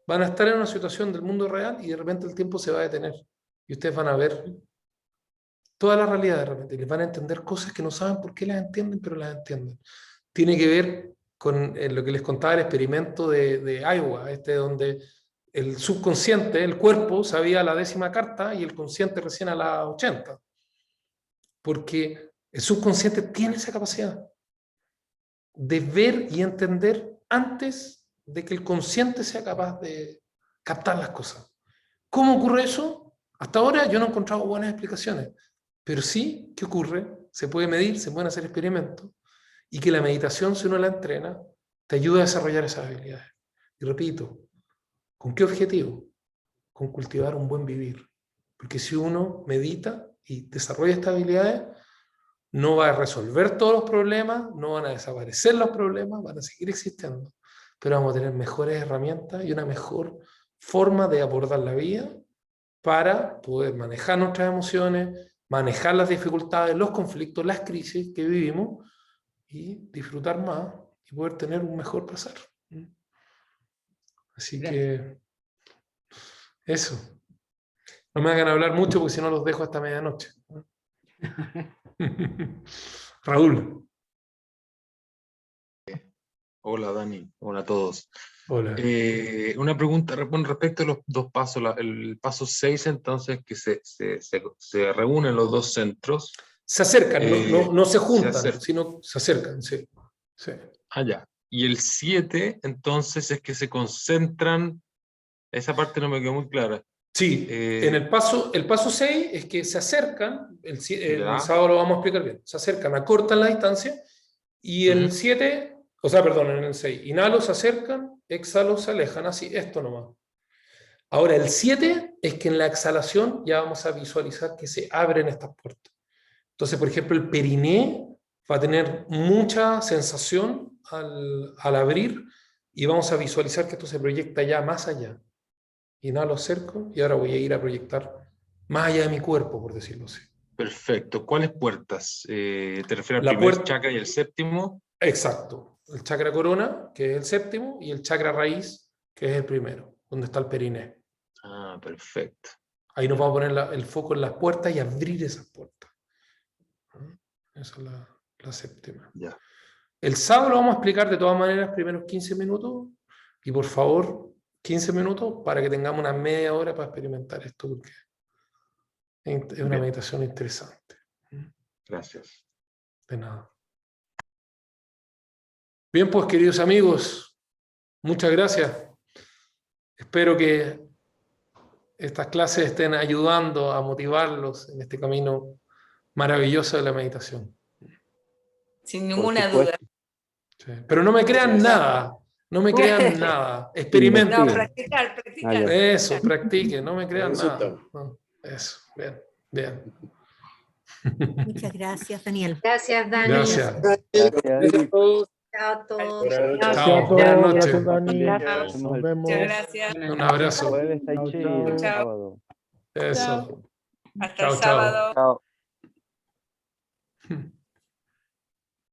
Van a estar en una situación del mundo real y de repente el tiempo se va a detener. Y ustedes van a ver toda la realidad de repente. Y les van a entender cosas que no saben por qué las entienden, pero las entienden. Tiene que ver con lo que les contaba el experimento de Iowa, donde el subconsciente, el cuerpo, sabía la 10ª carta y el consciente recién a la 80. Porque el subconsciente tiene esa capacidad de ver y entender antes de que el consciente sea capaz de captar las cosas. ¿Cómo ocurre eso? Hasta ahora yo no he encontrado buenas explicaciones, pero sí que ocurre, se puede medir, se pueden hacer experimentos, y que la meditación, si uno la entrena, te ayuda a desarrollar esas habilidades. Y repito, ¿con qué objetivo? Con cultivar un buen vivir. Porque si uno medita y desarrolla estas habilidades, no va a resolver todos los problemas, no van a desaparecer los problemas, van a seguir existiendo, pero vamos a tener mejores herramientas y una mejor forma de abordar la vida para poder manejar nuestras emociones, manejar las dificultades, los conflictos, las crisis que vivimos y disfrutar más y poder tener un mejor pasar. Así que eso. No me hagan hablar mucho porque si no los dejo hasta medianoche. Raúl. Hola Dani, hola a todos. Hola. Una pregunta respecto a los 2 pasos. El paso 6, entonces, que se reúnen los 2 centros. Se acercan, no se juntan, sino se acercan, sí. Sí. Ah, ya. Y el 7, entonces, es que se concentran. Esa parte no me quedó muy clara. Sí, en el paso 6 es que se acercan, el sábado lo vamos a explicar bien, se acercan, acortan la distancia, y el 7, o sea, perdón, en el 6, inhalo, se acercan, exhalo, se alejan, así, esto nomás. Ahora, el 7 es que en la exhalación ya vamos a visualizar que se abren estas puertas. Entonces, por ejemplo, el periné va a tener mucha sensación al abrir, y vamos a visualizar que esto se proyecta ya más allá. Inhalo, acerco, y ahora voy a ir a proyectar más allá de mi cuerpo, por decirlo así. Perfecto. ¿Cuáles puertas? ¿Te refieres al primer chakra y el séptimo? Exacto. El chakra corona, que es el séptimo, y el chakra raíz, que es el primero, donde está el periné. Ah, perfecto. Ahí nos vamos a poner el foco en las puertas y abrir esas puertas. Esa es la séptima. Ya. El sábado lo vamos a explicar de todas maneras, primeros 15 minutos, y por favor, 15 minutos para que tengamos una media hora para experimentar esto, porque es una meditación interesante. Gracias. De nada. Bien, pues queridos amigos, muchas gracias. Espero que estas clases estén ayudando a motivarlos en este camino maravilloso de la meditación. Sin ninguna duda. Sí. Pero no me crean nada, no me crean nada, experimenten. No, practicar. Eso, practiquen, no me crean nada. No, eso, bien, bien. Muchas gracias, Daniel. Gracias, Dani. Gracias. Gracias a todos. Chao a todos. Gracias a Chao, todos, buenas noches. gracias Dani. Chao. Nos vemos. Muchas gracias. Un abrazo. Jueves Tai Chi y el Chao. sábado. Eso. Hasta Chao, el chao. sábado. Chao.